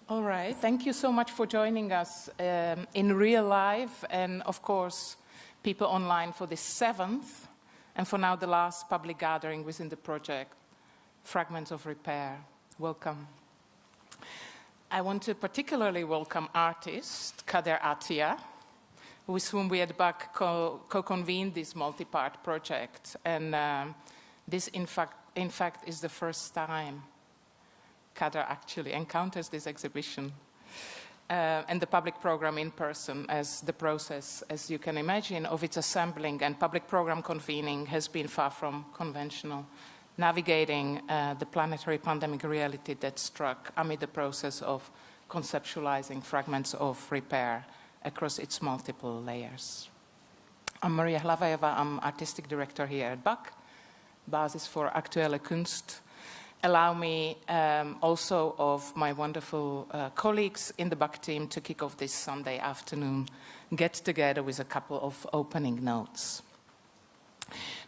All right, thank you so much for joining us in real life and, of course, people online for the 7th and for now the last public gathering within the project, Fragments of Repair. Welcome. I want to particularly welcome artist Kader Attia, with whom we at BAC co-convened this multi-part project. And this, in fact, is the first time Kader actually encounters this exhibition and the public program in person, as the process, as you can imagine, of its assembling and public program convening has been far from conventional, navigating the planetary pandemic reality that struck amid the process of conceptualizing fragments of repair across its multiple layers. I'm Maria Hlavajova, I'm artistic director here at BAC, basis for actuele, kunst. Allow me also of my wonderful colleagues in the BAC team to kick off this Sunday afternoon get together with a couple of opening notes.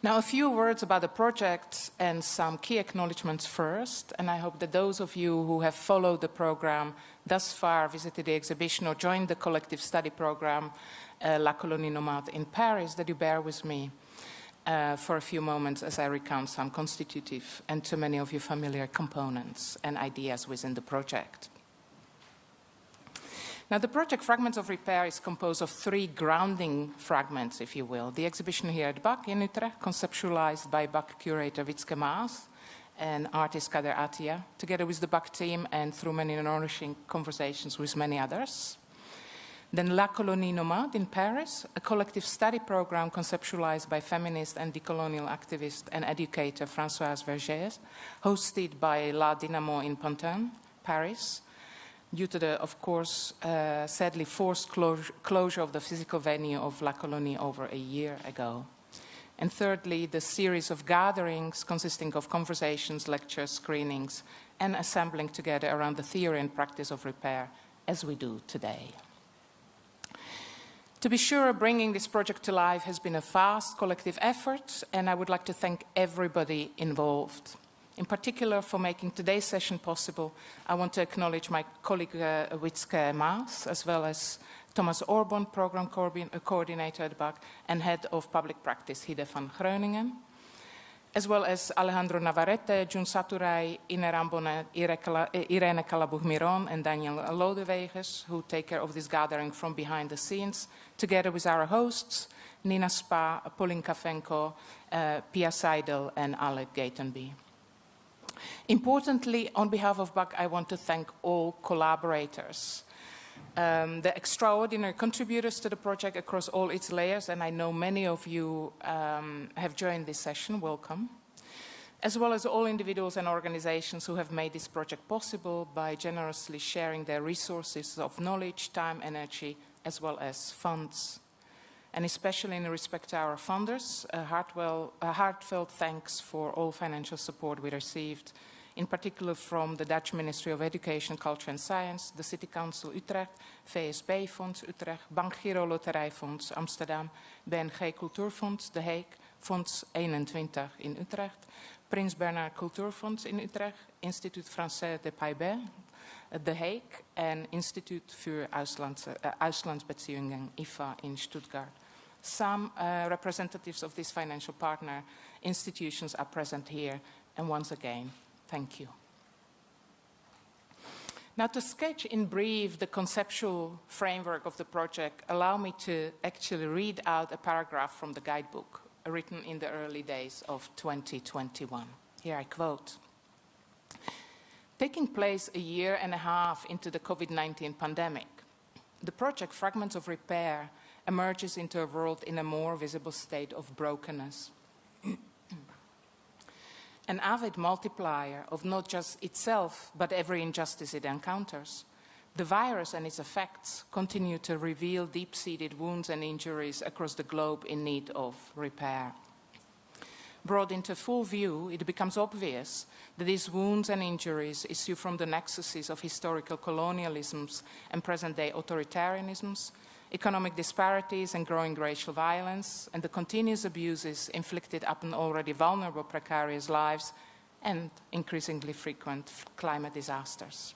Now, a few words about the project and some key acknowledgements first, and I hope that those of you who have followed the program thus far, visited the exhibition or joined the collective study program La Colonie Nomade in Paris, that you bear with me for a few moments as I recount some constitutive and to many of you familiar components and ideas within the project. Now, the project Fragments of Repair is composed of 3 grounding fragments, if you will. The exhibition here at BAC in Utrecht, conceptualized by BAC curator Wietske Maas and artist Kader Attia, together with the BAC team and through many nourishing conversations with many others. Then La Colonie Nomade in Paris, a collective study program conceptualized by feminist and decolonial activist and educator Françoise Vergès, hosted by La Dynamo in Pantin, Paris, due to the, of course, sadly forced closure of the physical venue of La Colonie over a year ago. And thirdly, the series of gatherings consisting of conversations, lectures, screenings, and assembling together around the theory and practice of repair, as we do today. To be sure, bringing this project to life has been a vast collective effort, and I would like to thank everybody involved. In particular, for making today's session possible, I want to acknowledge my colleague Wietske Maas, as well as Thomas Orbon, program coordinator at BAC, and head of public practice, Hide van Groningen, as well as Alejandro Navarrete, Jun Saturai, Ine Rambonet, Irene Calabuch-Miron, and Daniel Lodeweges, who take care of this gathering from behind the scenes, together with our hosts, Nina Spa, Pauline Kafenko, Pia Seidel, and Alec Gatenby. Importantly, on behalf of BAC, I want to thank all collaborators, the extraordinary contributors to the project across all its layers, and I know many of you have joined this session, welcome, as well as all individuals and organizations who have made this project possible by generously sharing their resources of knowledge, time, energy, as well as funds. And especially in respect to our funders, a heartfelt thanks for all financial support we received, in particular from the Dutch Ministry of Education, Culture and Science, the City Council Utrecht, VSB Fonds Utrecht, Bank Giro Loterijfonds Amsterdam, BNG Cultuurfonds The Hague, Fonds 21 in Utrecht, Prins Bernhard Cultuurfonds in Utrecht, Institut Français de Pays-Bas, The Hague, and Instituut für Auslandsbeziehungen, IFA, in Stuttgart. Some representatives of these financial partner institutions are present here, and once again, thank you. Now, to sketch in brief the conceptual framework of the project, allow me to actually read out a paragraph from the guidebook written in the early days of 2021. Here I quote. Taking place a year and a half into the COVID-19 pandemic, the project Fragments of Repair emerges into a world in a more visible state of brokenness. An avid multiplier of not just itself, but every injustice it encounters. The virus and its effects continue to reveal deep-seated wounds and injuries across the globe in need of repair. Brought into full view, it becomes obvious that these wounds and injuries issue from the nexuses of historical colonialisms and present-day authoritarianisms, economic disparities and growing racial violence, and the continuous abuses inflicted upon already vulnerable precarious lives and increasingly frequent climate disasters.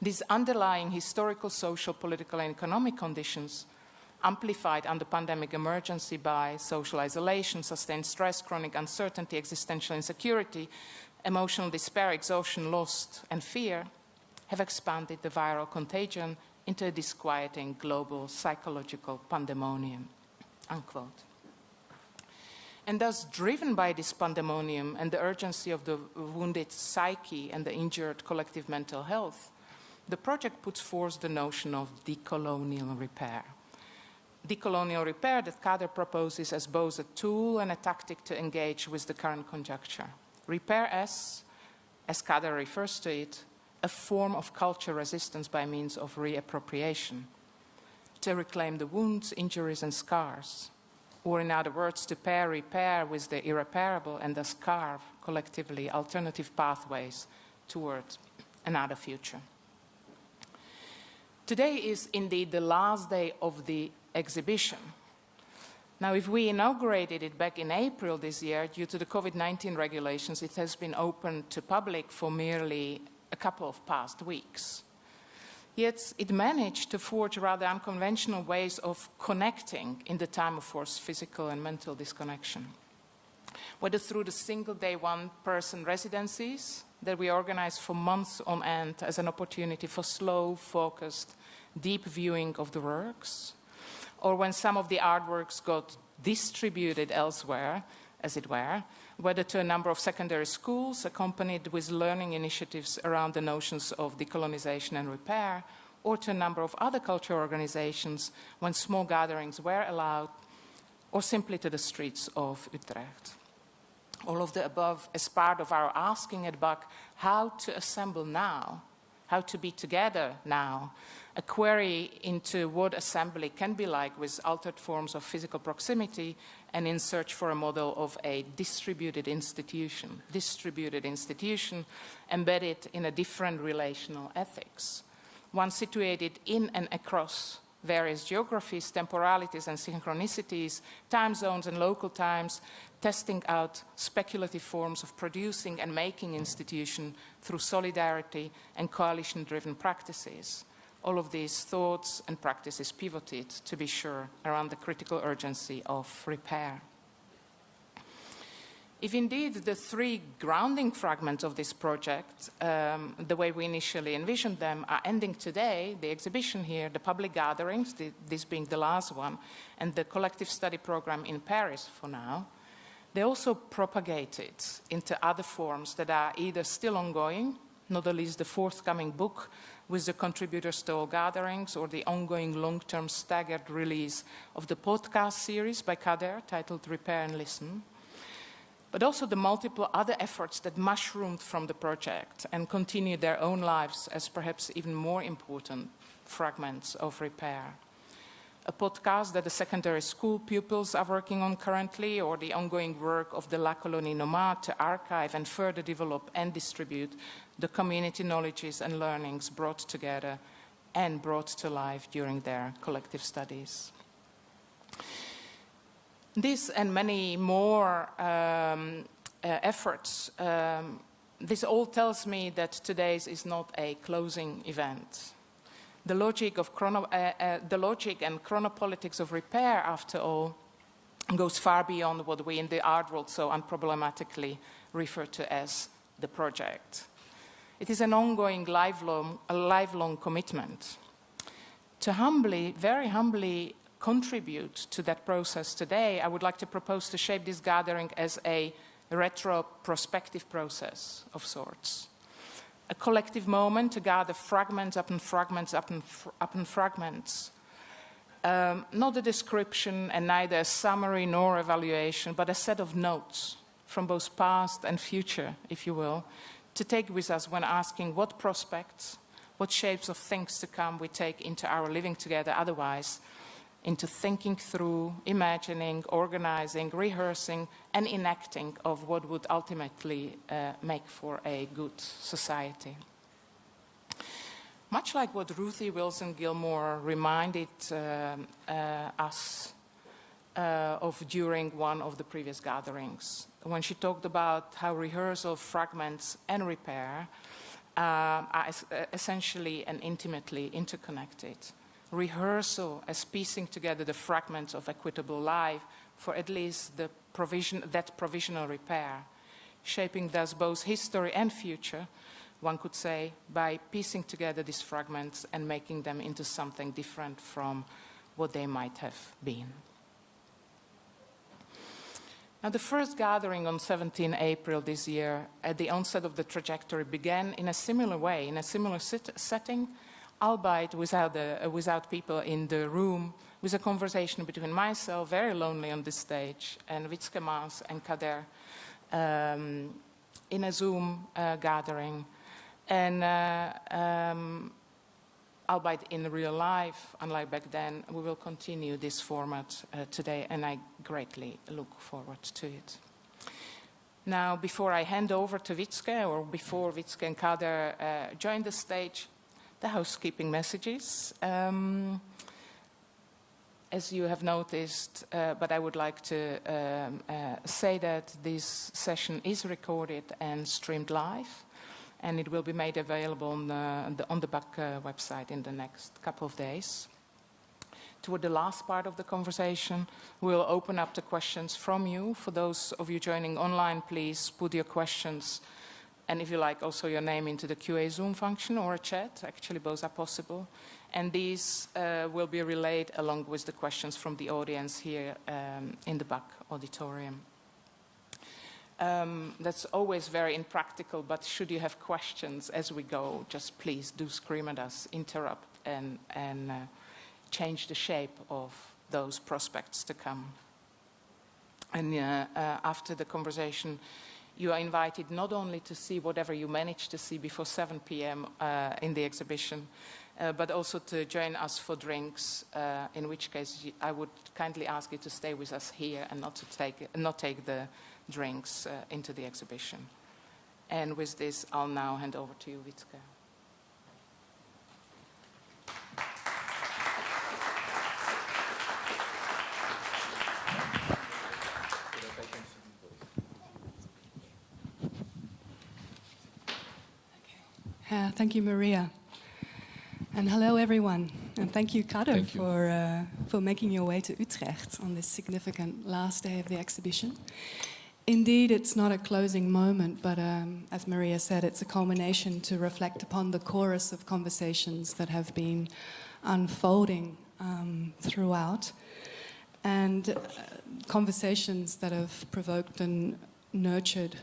These underlying historical, social, political, and economic conditions, amplified under pandemic emergency by social isolation, sustained stress, chronic uncertainty, existential insecurity, emotional despair, exhaustion, loss, and fear, have expanded the viral contagion into a disquieting global psychological pandemonium, unquote. And thus, driven by this pandemonium and the urgency of the wounded psyche and the injured collective mental health, the project puts forth the notion of decolonial repair. Decolonial repair that Kader proposes as both a tool and a tactic to engage with the current conjuncture. Repair as Kader refers to it, a form of cultural resistance by means of reappropriation, to reclaim the wounds, injuries, and scars, or in other words, to pair repair with the irreparable and thus carve collectively alternative pathways toward another future. Today is indeed the last day of the exhibition. Now, if we inaugurated it back in April this year, due to the COVID-19 regulations, it has been open to public for merely a couple of past weeks. Yet it managed to forge rather unconventional ways of connecting in the time of forced physical and mental disconnection. Whether through the single-day one-person residencies that we organized for months on end as an opportunity for slow, focused, deep viewing of the works, or when some of the artworks got distributed elsewhere, as it were, whether to a number of secondary schools accompanied with learning initiatives around the notions of decolonization and repair, or to a number of other cultural organizations when small gatherings were allowed, or simply to the streets of Utrecht. All of the above as part of our asking at BAC how to assemble now, how to be together now, a query into what assembly can be like with altered forms of physical proximity and in search for a model of a distributed institution embedded in a different relational ethics, one situated in and across various geographies, temporalities and synchronicities, time zones and local times, testing out speculative forms of producing and making institution through solidarity and coalition-driven practices. All of these thoughts and practices pivoted, to be sure, around the critical urgency of repair. If indeed the three grounding fragments of this project, the way we initially envisioned them, are ending today, the exhibition here, the public gatherings, this being the last one, and the collective study program in Paris for now, they also propagated into other forms that are either still ongoing, not the least the forthcoming book with the contributors to all gatherings, or the ongoing long-term staggered release of the podcast series by Kader titled Repair and Listen, but also the multiple other efforts that mushroomed from the project and continued their own lives as perhaps even more important fragments of repair. A podcast that the secondary school pupils are working on currently, or the ongoing work of the Colonie nomad to archive and further develop and distribute the community knowledges and learnings brought together and brought to life during their collective studies. This and many more efforts, this all tells me that today's is not a closing event. The logic and chronopolitics of repair, after all, goes far beyond what we in the art world so unproblematically refer to as the project. It is an ongoing, lifelong commitment. To humbly, very humbly, contribute to that process today, I would like to propose to shape this gathering as a retro-prospective process of sorts. A collective moment to gather fragments upon fragments upon fragments. Not a description and neither a summary nor evaluation, but a set of notes from both past and future, if you will, to take with us when asking what prospects, what shapes of things to come we take into our living together otherwise, into thinking through, imagining, organizing, rehearsing, and enacting of what would ultimately make for a good society. Much like what Ruthie Wilson-Gilmore reminded us of during one of the previous gatherings, when she talked about how rehearsal, fragments, and repair are essentially and intimately interconnected. Rehearsal as piecing together the fragments of equitable life for at least that provisional repair, shaping thus both history and future, one could say, by piecing together these fragments and making them into something different from what they might have been. Now, the first gathering on 17 April this year, at the onset of the trajectory, began in a similar way, in a similar setting, albeit without people in the room, with a conversation between myself, very lonely on this stage, and Wietske Maas and Kader in a Zoom gathering. And albeit in real life, unlike back then, we will continue this format today, and I greatly look forward to it. Now, before I hand over to Wietske, or before Wietske and Kader join the stage, the housekeeping messages. As you have noticed, but I would like to say that this session is recorded and streamed live, and it will be made available on the BAC website in the next couple of days. Toward the last part of the conversation, we'll open up the questions from you. For those of you joining online, please put your questions, and if you like, also your name into the QA Zoom function or a chat. Actually, both are possible. And these will be relayed along with the questions from the audience here in the BAC auditorium. That's always very impractical, but should you have questions as we go, just please do scream at us, interrupt, and change the shape of those prospects to come. And after the conversation, you are invited not only to see whatever you managed to see before 7 p.m. In the exhibition, but also to join us for drinks, in which case I would kindly ask you to stay with us here and not take the drinks into the exhibition. And with this, I'll now hand over to you, Wietske. Thank you, Maria. And hello, everyone. And thank you, Kader, for making your way to Utrecht on this significant last day of the exhibition. Indeed, it's not a closing moment, but as Maria said, it's a culmination to reflect upon the chorus of conversations that have been unfolding throughout, and conversations that have provoked and nurtured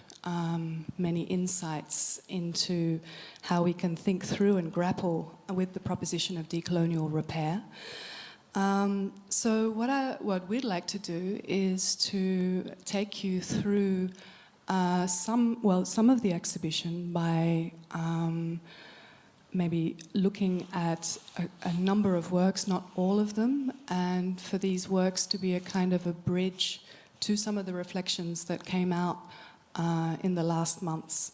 many insights into how we can think through and grapple with the proposition of decolonial repair. So what we'd like to do is to take you through some of the exhibition by maybe looking at a number of works, not all of them, and for these works to be a kind of a bridge to some of the reflections that came out in the last months.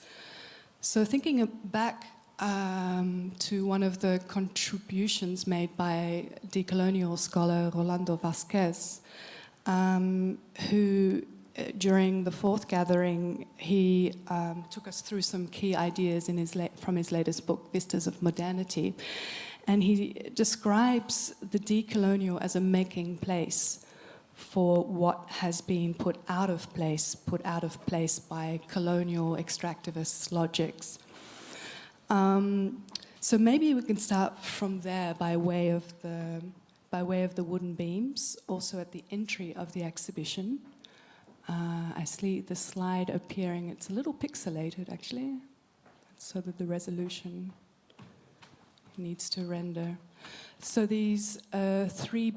So thinking back to one of the contributions made by decolonial scholar Rolando Vázquez, who during the fourth gathering, he took us through some key ideas from his latest book, Vistas of Modernity. And he describes the decolonial as a making place for what has been put out of place by colonial extractivist logics. So maybe we can start from there by way of the wooden beams, also at the entry of the exhibition. I see the slide appearing. It's a little pixelated, actually, so that the resolution needs to render. So these three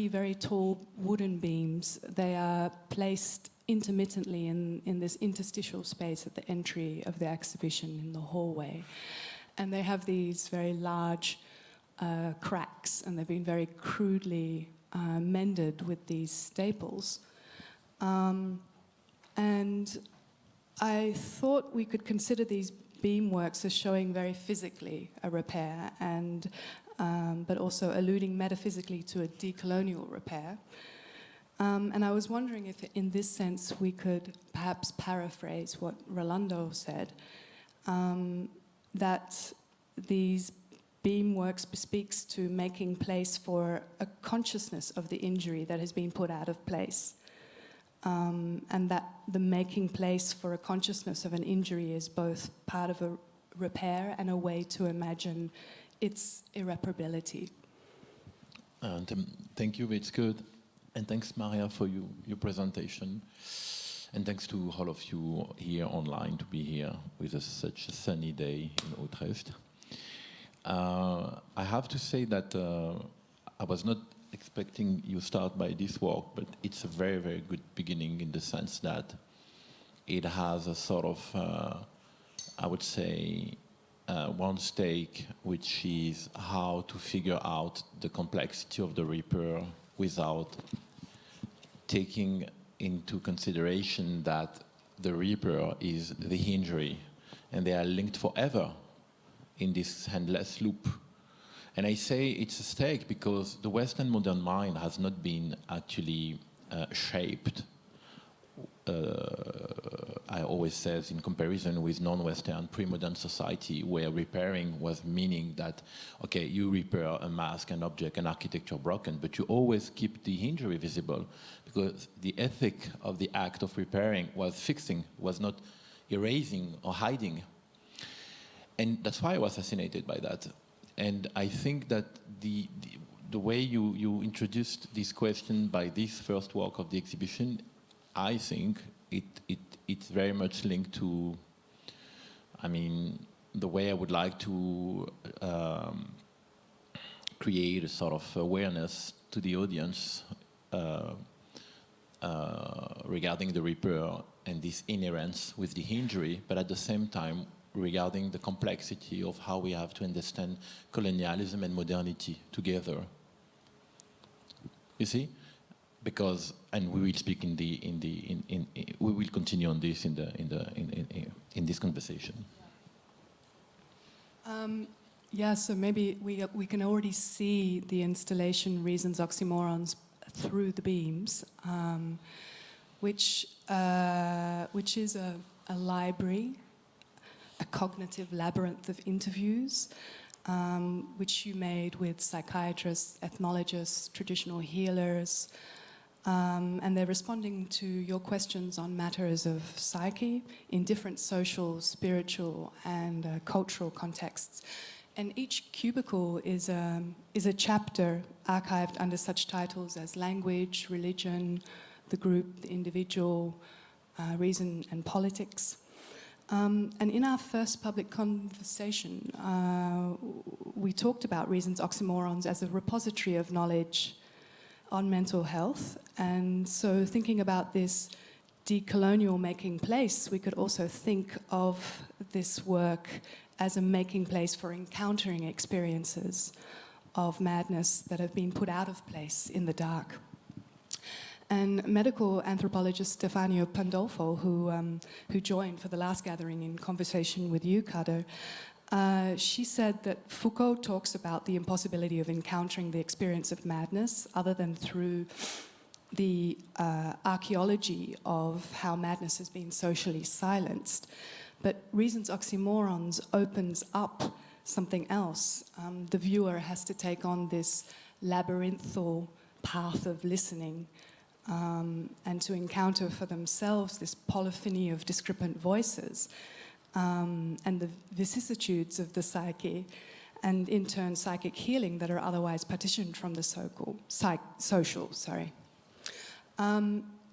very tall wooden beams, they are placed intermittently in this interstitial space at the entry of the exhibition in the hallway. And they have these very large cracks, and they've been very crudely mended with these staples. And I thought we could consider these beamworks as showing very physically a repair, and but also alluding metaphysically to a decolonial repair. And I was wondering if, in this sense, we could perhaps paraphrase what Rolando said, that these beam works speaks to making place for a consciousness of the injury that has been put out of place. And that the making place for a consciousness of an injury is both part of a repair and a way to imagine its irreparability. And thank you, it's good. And thanks, Maria, for your presentation. And thanks to all of you here online to be here with us such a sunny day in Utrecht. I have to say that I was not expecting you start by this work, but it's a very, very good beginning in the sense that it has a sort of, I would say, one stake, which is how to figure out the complexity of the repair without taking into consideration that the repair is the injury, and they are linked forever in this endless loop. And I say it's a stake because the Western modern mind has not been actually shaped, I always say, in comparison with non-Western pre-modern society, where repairing was meaning that, okay, you repair a mask, an object, an architecture broken, but you always keep the injury visible, because the ethic of the act of repairing was fixing, was not erasing or hiding. And that's why I was fascinated by that. And I think that the way you introduced this question by this first work of the exhibition, I think it's very much linked to, I mean, the way I would like to create a sort of awareness to the audience regarding the repair and this inherence with the injury, but at the same time regarding the complexity of how we have to understand colonialism and modernity together. You see? Because, and we will speak we will continue on this in this conversation. Yeah, so maybe we can already see the installation Reasons Oxymorons through the beams, which is a library, a cognitive labyrinth of interviews, which you made with psychiatrists, ethnologists, traditional healers, and they're responding to your questions on matters of psyche in different social, spiritual, and cultural contexts. And each cubicle is a chapter archived under such titles as language, religion, the group, the individual, reason, and politics. And in our first public conversation, we talked about Reasons Oxymorons as a repository of knowledge on mental health. And so thinking about this decolonial making place, we could also think of this work as a making place for encountering experiences of madness that have been put out of place in the dark. And medical anthropologist Stefania Pandolfo, who joined for the last gathering in conversation with you, Kader, she said that Foucault talks about the impossibility of encountering the experience of madness other than through the archaeology of how madness has been socially silenced. But Reasons Oxymorons opens up something else. The viewer has to take on this labyrinthal path of listening, and to encounter for themselves this polyphony of discrepant voices, and the vicissitudes of the psyche, and in turn psychic healing that are otherwise partitioned from the social.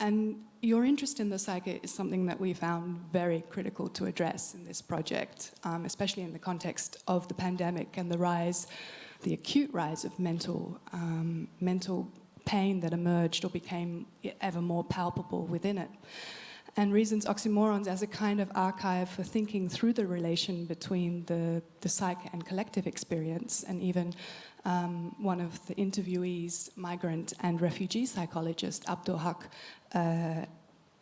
And your interest in the psyche is something that we found very critical to address in this project, especially in the context of the pandemic and the acute rise of mental pain that emerged or became ever more palpable within it. And Reasons Oxymorons as a kind of archive for thinking through the relation between the psyche and collective experience. And even one of the interviewees, migrant and refugee psychologist Abdulhak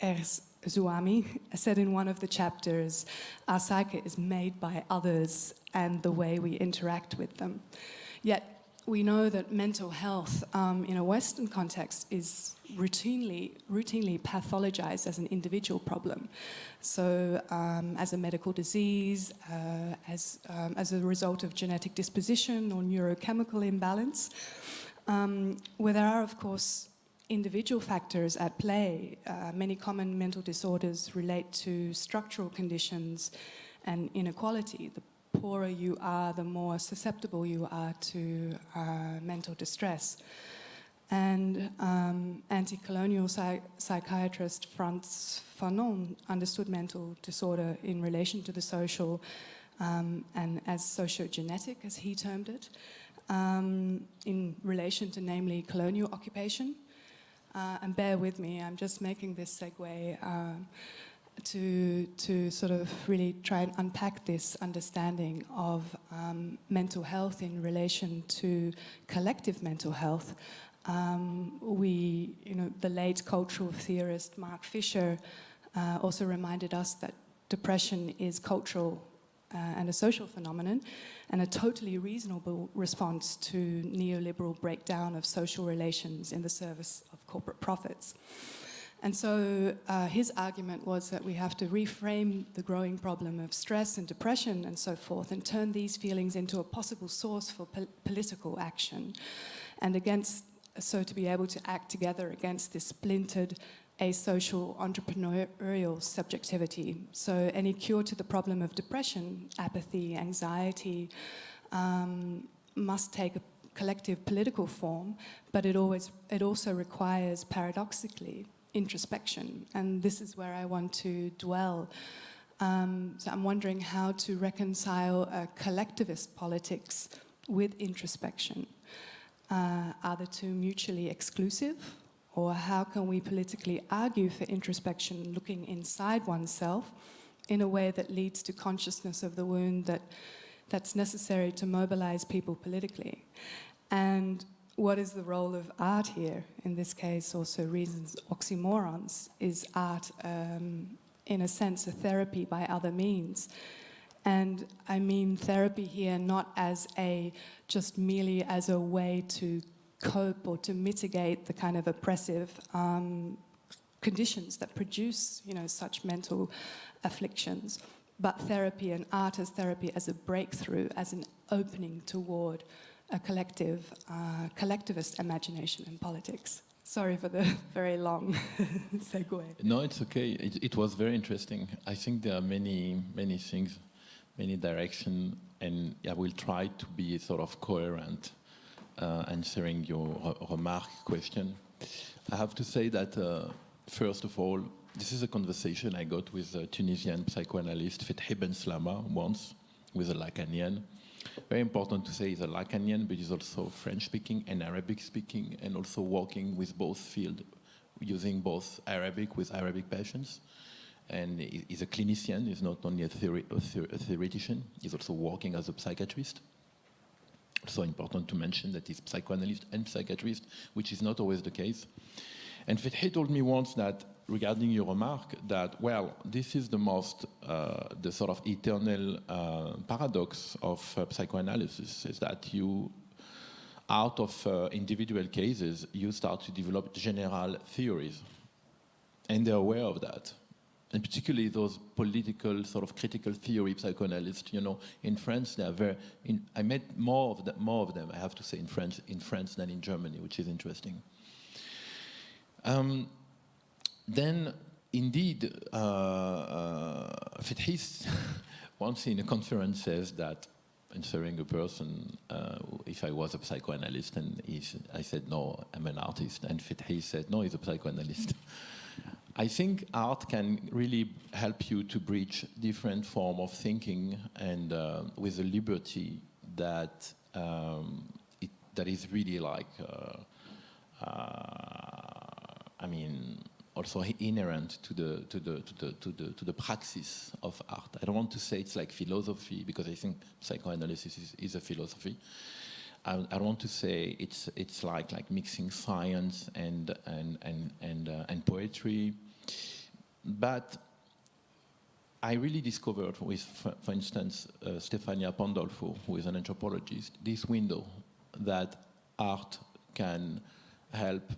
Erzouami, said in one of the chapters, our psyche is made by others and the way we interact with them. Yet we know that mental health in a Western context is routinely pathologized as an individual problem. So as a medical disease, as a result of genetic disposition or neurochemical imbalance, where there are, of course, individual factors at play. Many common mental disorders relate to structural conditions and inequality. The poorer you are, the more susceptible you are to mental distress. And anti-colonial psychiatrist Frantz Fanon understood mental disorder in relation to the social and as sociogenetic, as he termed it, in relation to namely colonial occupation. And bear with me, I'm just making this segue to sort of really try and unpack this understanding of mental health in relation to collective mental health. The late cultural theorist Mark Fisher also reminded us that depression is cultural and a social phenomenon, and a totally reasonable response to neoliberal breakdown of social relations in the service of corporate profits. And so his argument was that we have to reframe the growing problem of stress and depression and so forth, and turn these feelings into a possible source for political action, and so to be able to act together against this splintered, asocial, entrepreneurial subjectivity. So any cure to the problem of depression, apathy, anxiety, must take a collective political form, but it also requires, paradoxically, introspection. And this is where I want to dwell. So I'm wondering how to reconcile collectivist politics with introspection. Are the two mutually exclusive? Or how can we politically argue for introspection, looking inside oneself, in a way that leads to consciousness of the wound that's necessary to mobilize people politically? And what is the role of art here? In this case, also reasons oxymorons. Is art, in a sense, a therapy by other means? And I mean therapy here not as just merely as a way to cope or to mitigate the kind of oppressive conditions that produce, such mental afflictions, but therapy and art as therapy as a breakthrough, as an opening toward a collectivist imagination in politics. Sorry for the very long segue. No, it's okay. It was very interesting. I think there are many things, many directions, and I will try to be sort of coherent answering your remark question. I have to say that, first of all, this is a conversation I got with a Tunisian psychoanalyst, VII Ben Slama, once, with a Lacanian. Very important to say he's a Lacanian, but he's also French-speaking and Arabic-speaking, and also working with both fields, using both Arabic with Arabic patients. And he's a clinician, he's not only a theoretician, he's also working as a psychiatrist. So important to mention that he's psychoanalyst and psychiatrist, which is not always the case. And he told me once that, regarding your remark, that, well, this is the most, the sort of eternal paradox of psychoanalysis, is that you, out of individual cases, you start to develop general theories. And they're aware of that. And particularly those political sort of critical theory psychoanalysts, in France, they are very. I met more of them, I have to say, in France than in Germany, which is interesting. Then, indeed, Fethis once in a conference says that, answering a person, if I was a psychoanalyst, and I said, no, I'm an artist, and Fethis said, no, he's a psychoanalyst. I think art can really help you to bridge different form of thinking, and with a liberty that that is really like, also inherent to the praxis of art. I don't want to say it's like philosophy, because I think psychoanalysis is a philosophy. I don't want to say it's like mixing science and poetry. But I really discovered with, for instance, Stefania Pandolfo, who is an anthropologist, this window that art can help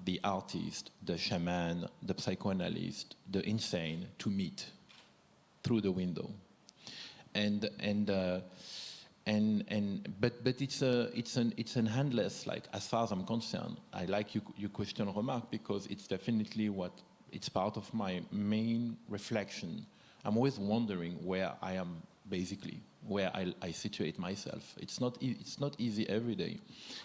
the artist, the shaman, the psychoanalyst, the insane to meet through the window. But it's an endless, like, as far as I'm concerned. I like your question remark because it's definitely it's part of my main reflection. I'm always wondering where I am, basically, where I situate myself. It's not easy every day.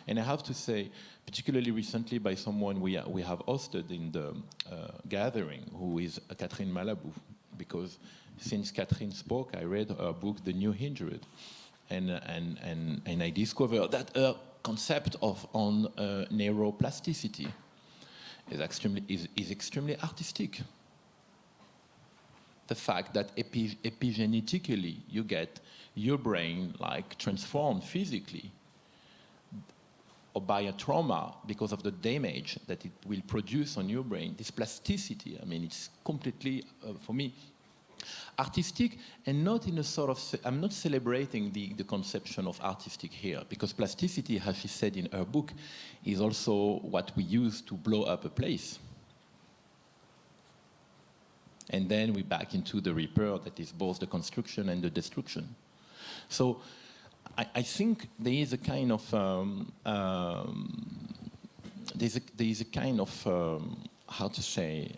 And I have to say, particularly recently by someone we have hosted in the gathering, who is Catherine Malabou, because since Catherine spoke, I read her book, The New Hundred, and I discovered that her concept on neuroplasticity is extremely artistic. The fact that epigenetically you get your brain like transformed physically or by a trauma because of the damage that it will produce on your brain, this plasticity, I mean, it's completely, for me, artistic, and not in a sort of, I'm not celebrating the conception of artistic here, because plasticity, as she said in her book, is also what we use to blow up a place. And then we're back into the repair that is both the construction and the destruction. So I think there is a kind of, how to say,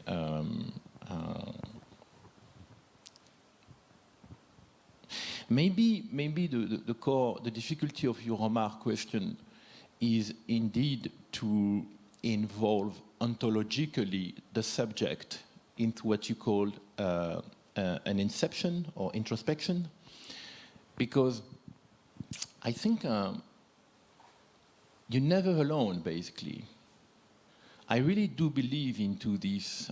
maybe the core, the difficulty of your remark question is indeed to involve ontologically the subject into what you call an inception or introspection, because I think you're never alone, basically. I really do believe into this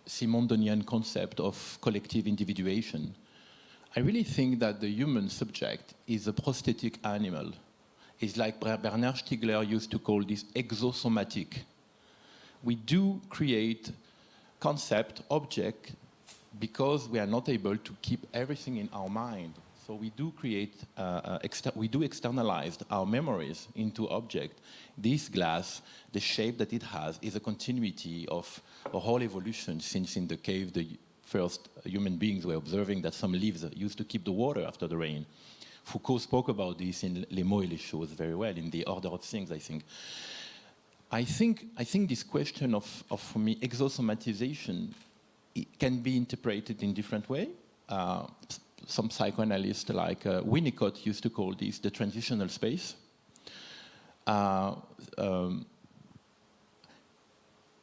Simondonian concept of collective individuation. I really think that the human subject is a prosthetic animal. It's like Bernard Stiegler used to call this exosomatic. We do create concept, object, because we are not able to keep everything in our mind. So we do create, we do externalize our memories into object. This glass, the shape that it has, is a continuity of a whole evolution, since in the cave the first human beings were observing that some leaves used to keep the water after the rain. Foucault spoke about this in Les mots et les choses very well, in The Order of Things, I think. I think this question of for me, exosomatization, it can be interpreted in different ways. Some psychoanalysts like Winnicott used to call this the transitional space. And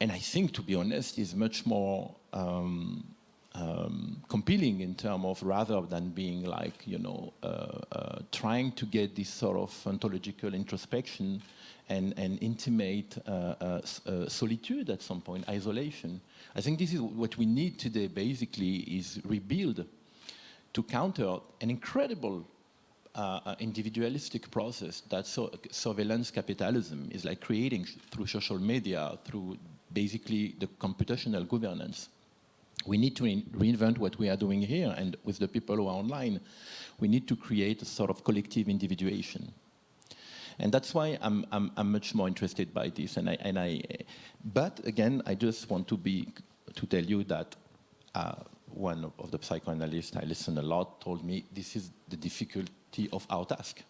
I think, to be honest, is much more compelling in terms of, rather than being like, trying to get this sort of ontological introspection and intimate solitude at some point, isolation. I think this is what we need today, basically, is rebuild to counter an incredible individualistic process that surveillance capitalism is like creating through social media, through basically the computational governance. We need to reinvent what we are doing here, and with the people who are online, we need to create a sort of collective individuation. And that's why I'm much more interested by this. But again, I just want to tell you that one of the psychoanalysts I listen a lot told me this is the difficulty of our task,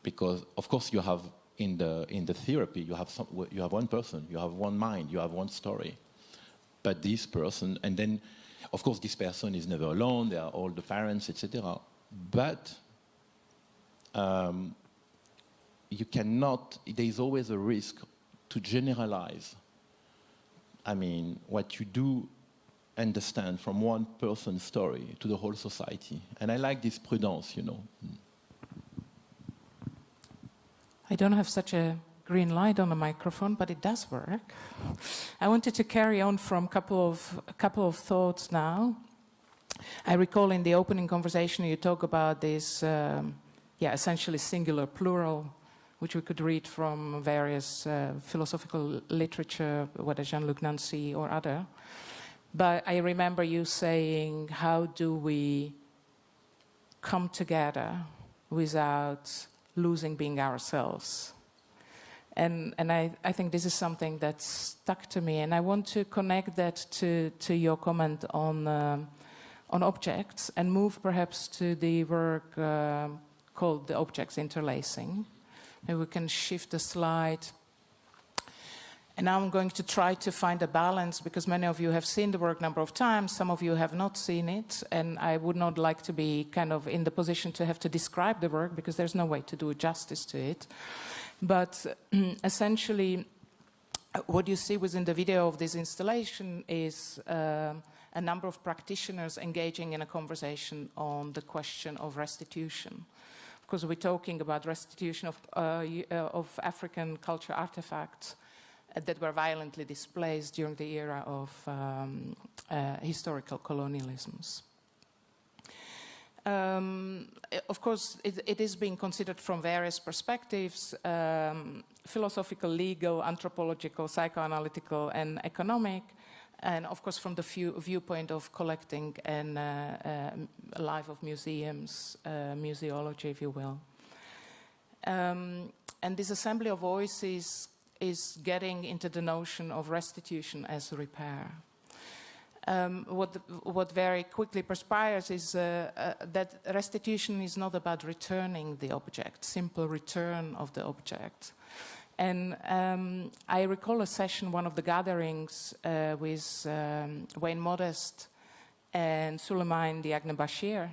because of course you have in the therapy you have one person, you have one mind, you have one story, but this person, and then of course this person is never alone. There are all the parents, etc. But you cannot. There is always a risk to generalize. I mean, what you do understand from one person's story to the whole society. And I like this prudence, I don't have such a green light on the microphone, but it does work. I wanted to carry on from a couple of thoughts now. I recall in the opening conversation you talk about this, essentially singular plural, which we could read from various philosophical literature, whether Jean-Luc Nancy or other. But I remember you saying, how do we come together without losing being ourselves. And I think this is something that stuck to me, and I want to connect that to your comment on objects and move perhaps to the work called The Objects Interlacing. Maybe we can shift the slide. And now I'm going to try to find a balance, because many of you have seen the work a number of times, some of you have not seen it, and I would not like to be kind of in the position to have to describe the work, because there's no way to do justice to it. But essentially, what you see within the video of this installation is a number of practitioners engaging in a conversation on the question of restitution. Of course, we're talking about restitution of African culture artifacts that were violently displaced during the era of historical colonialisms. Of course, it is being considered from various perspectives, philosophical, legal, anthropological, psychoanalytical, and economic, and of course from the viewpoint of collecting and life of museums, museology, if you will. And this assembly of voices is getting into the notion of restitution as repair. What very quickly perspires is that restitution is not about returning the object, simple return of the object. And I recall a session, one of the gatherings with Wayne Modest and Suleiman Diagne Bashir.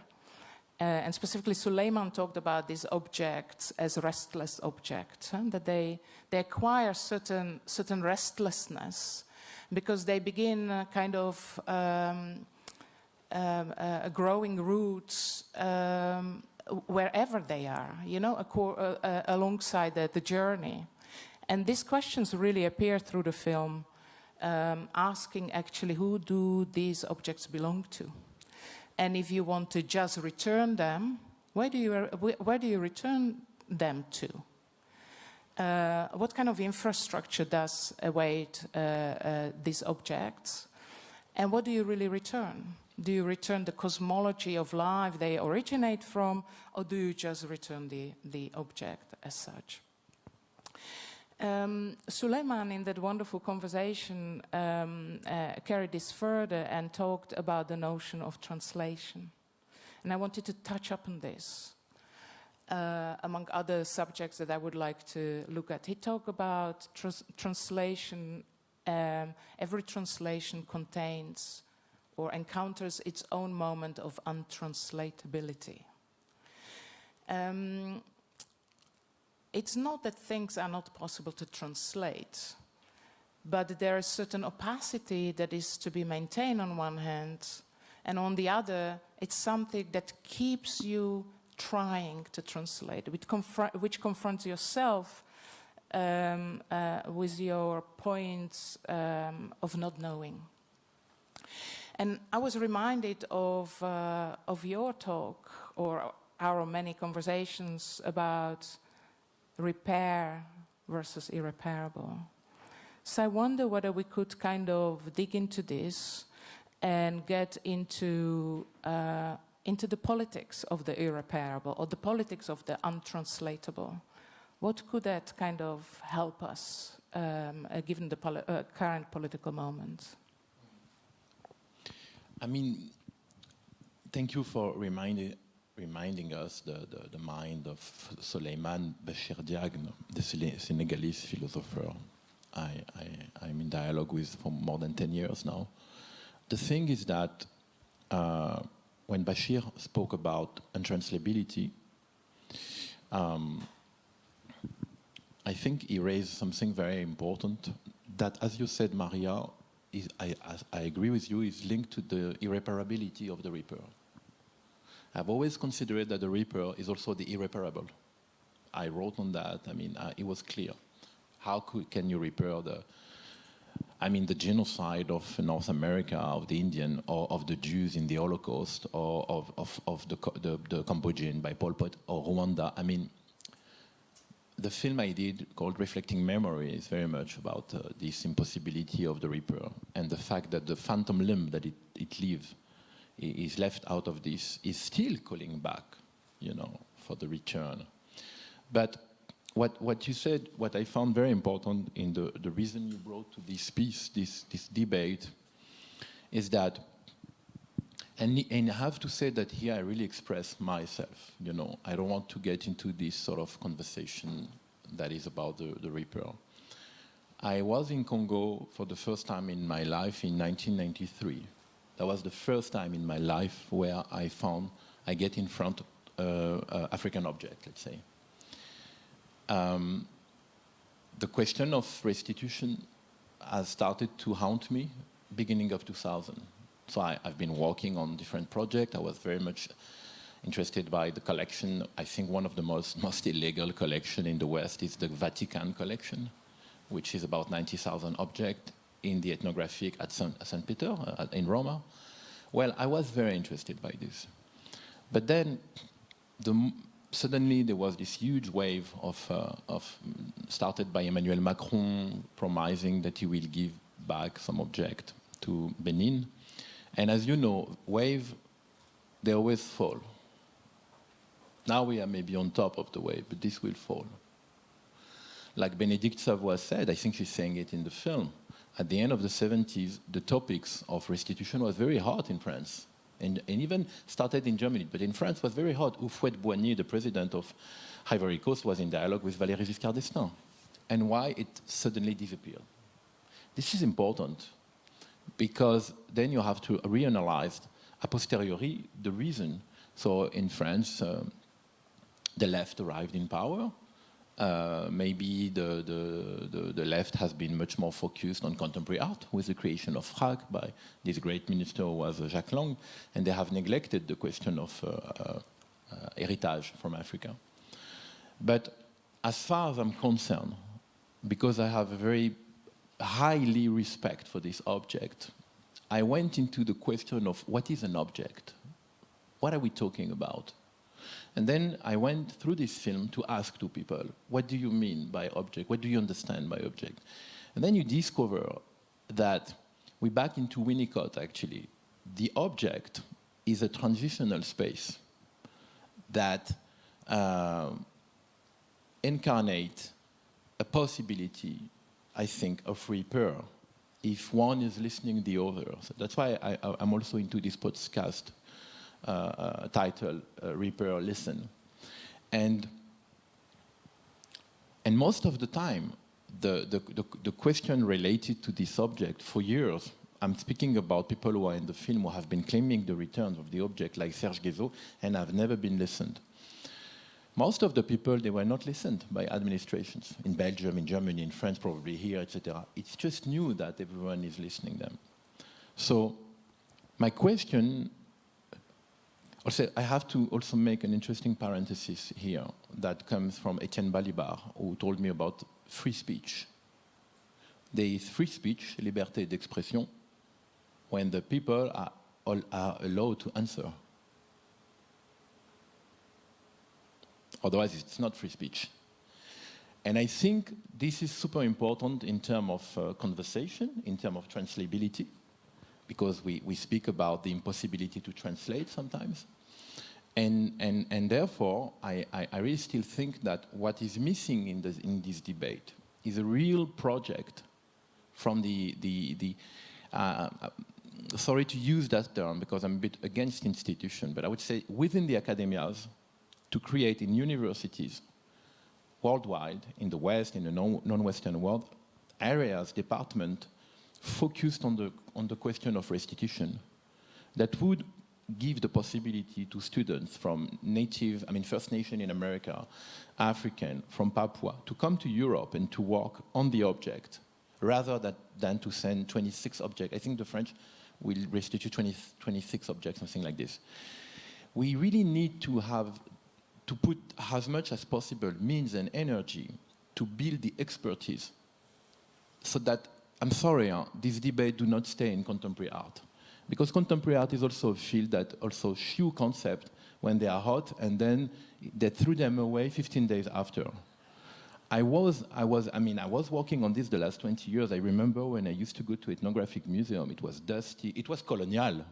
And specifically, Suleiman talked about these objects as restless objects, that they acquire certain restlessness, because they begin kind of growing roots wherever they are, you know, alongside the journey. And these questions really appear through the film, asking actually who do these objects belong to? And if you want to just return them, where do you return them to? What kind of infrastructure does await these objects? And what do you really return? Do you return the cosmology of life they originate from, or do you just return the object as such? Suleiman, in that wonderful conversation, carried this further and talked about the notion of translation. And I wanted to touch upon this. Among other subjects that I would like to look at. He talked about translation. Every translation contains or encounters its own moment of untranslatability. It's not that things are not possible to translate, but there is certain opacity that is to be maintained on one hand, and on the other, it's something that keeps you trying to translate, which confronts yourself with your points of not knowing. And I was reminded of your talk, or our many conversations about repair versus irreparable. So I wonder whether we could kind of dig into this and get into the politics of the irreparable, or the politics of the untranslatable. What could that kind of help us, given the current political moment? I mean, thank you for reminding us the mind of Suleiman Bashir Diagne, the Senegalese philosopher I'm in dialogue with for more than 10 years now. The thing is that when Bashir spoke about untranslatability, I think he raised something very important that, as you said, Maria, I agree with you, is linked to the irreparability of the repair. I've always considered that the repair is also the irreparable. I wrote on that. I mean, it was clear. How can you repair the genocide of North America, of the Indian, or of the Jews in the Holocaust, or of the Cambodian by Pol Pot, or Rwanda? I mean, the film I did called Reflecting Memory is very much about this impossibility of the repair, and the fact that the phantom limb that it leaves is left out of this is still calling back, for the return. But what you said, what I found very important in the reason you brought to this piece, this debate, is that, and I have to say that here I really express myself, you know, I don't want to get into this sort of conversation that is about the repair. I was in Congo for the first time in my life in 1993. That was the first time in my life where I get in front of African object, let's say. The question of restitution has started to haunt me beginning of 2000. So I've been working on different projects. I was very much interested by the collection. I think one of the most illegal collection in the West is the Vatican collection, which is about 90,000 objects in the ethnographic at St. Peter in Roma. Well, I was very interested by this. But then suddenly there was this huge wave of started by Emmanuel Macron promising that he will give back some object to Benin. And as you know, wave, they always fall. Now we are maybe on top of the wave, but this will fall. Like Bénédicte Savoy said, I think she's saying it in the film, at the end of the 70s, the topics of restitution was very hot in France. And even started in Germany, but in France was very hot. Houphouët-Boigny, the president of Ivory Coast, was in dialogue with Valéry Giscard d'Estaing. And why it suddenly disappeared. This is important, because then you have to reanalyze a posteriori the reason. So in France, the left arrived in power. Maybe the left has been much more focused on contemporary art with the creation of Frag by this great minister who was Jacques Lang, and they have neglected the question of heritage from Africa. But as far as I'm concerned, because I have a very highly respect for this object, I went into the question of what is an object? What are we talking about? And then I went through this film to ask two people, what do you mean by object? What do you understand by object? And then you discover that we're back into Winnicott, actually. The object is a transitional space that incarnates a possibility, I think, of repair if one is listening the other. So that's why I'm also into this podcast title, Repair, Listen. And most of the time, the question related to this subject for years, I'm speaking about people who are in the film who have been claiming the returns of the object, like Serge Guézot, and have never been listened. Most of the people, they were not listened by administrations in Belgium, in Germany, in France, probably here, etc. It's just new that everyone is listening them. So my question, also, I have to also make an interesting parenthesis here that comes from Etienne Balibar, who told me about free speech. There is free speech, liberté d'expression, when the people are allowed to answer. Otherwise, it's not free speech. And I think this is super important in terms of conversation, in terms of translatability, because we speak about the impossibility to translate sometimes. And therefore, I really still think that what is missing in this debate is a real project from sorry to use that term because I'm a bit against institution, but I would say within the academias, to create in universities worldwide, in the West, in the non-Western world, areas, department focused on the question of restitution that would give the possibility to students from First Nation in America, African, from Papua, to come to Europe and to work on the object, rather than to send 26 objects. I think the French will restitute 26 objects, something like this. We really need to put as much as possible means and energy to build the expertise so that, I'm sorry, this debate do not stay in contemporary art. Because contemporary art is also a field that also shoe concepts when they are hot and then they threw them away 15 days after. I was working on this the last 20 years. I remember when I used to go to ethnographic museum, it was dusty, it was colonial.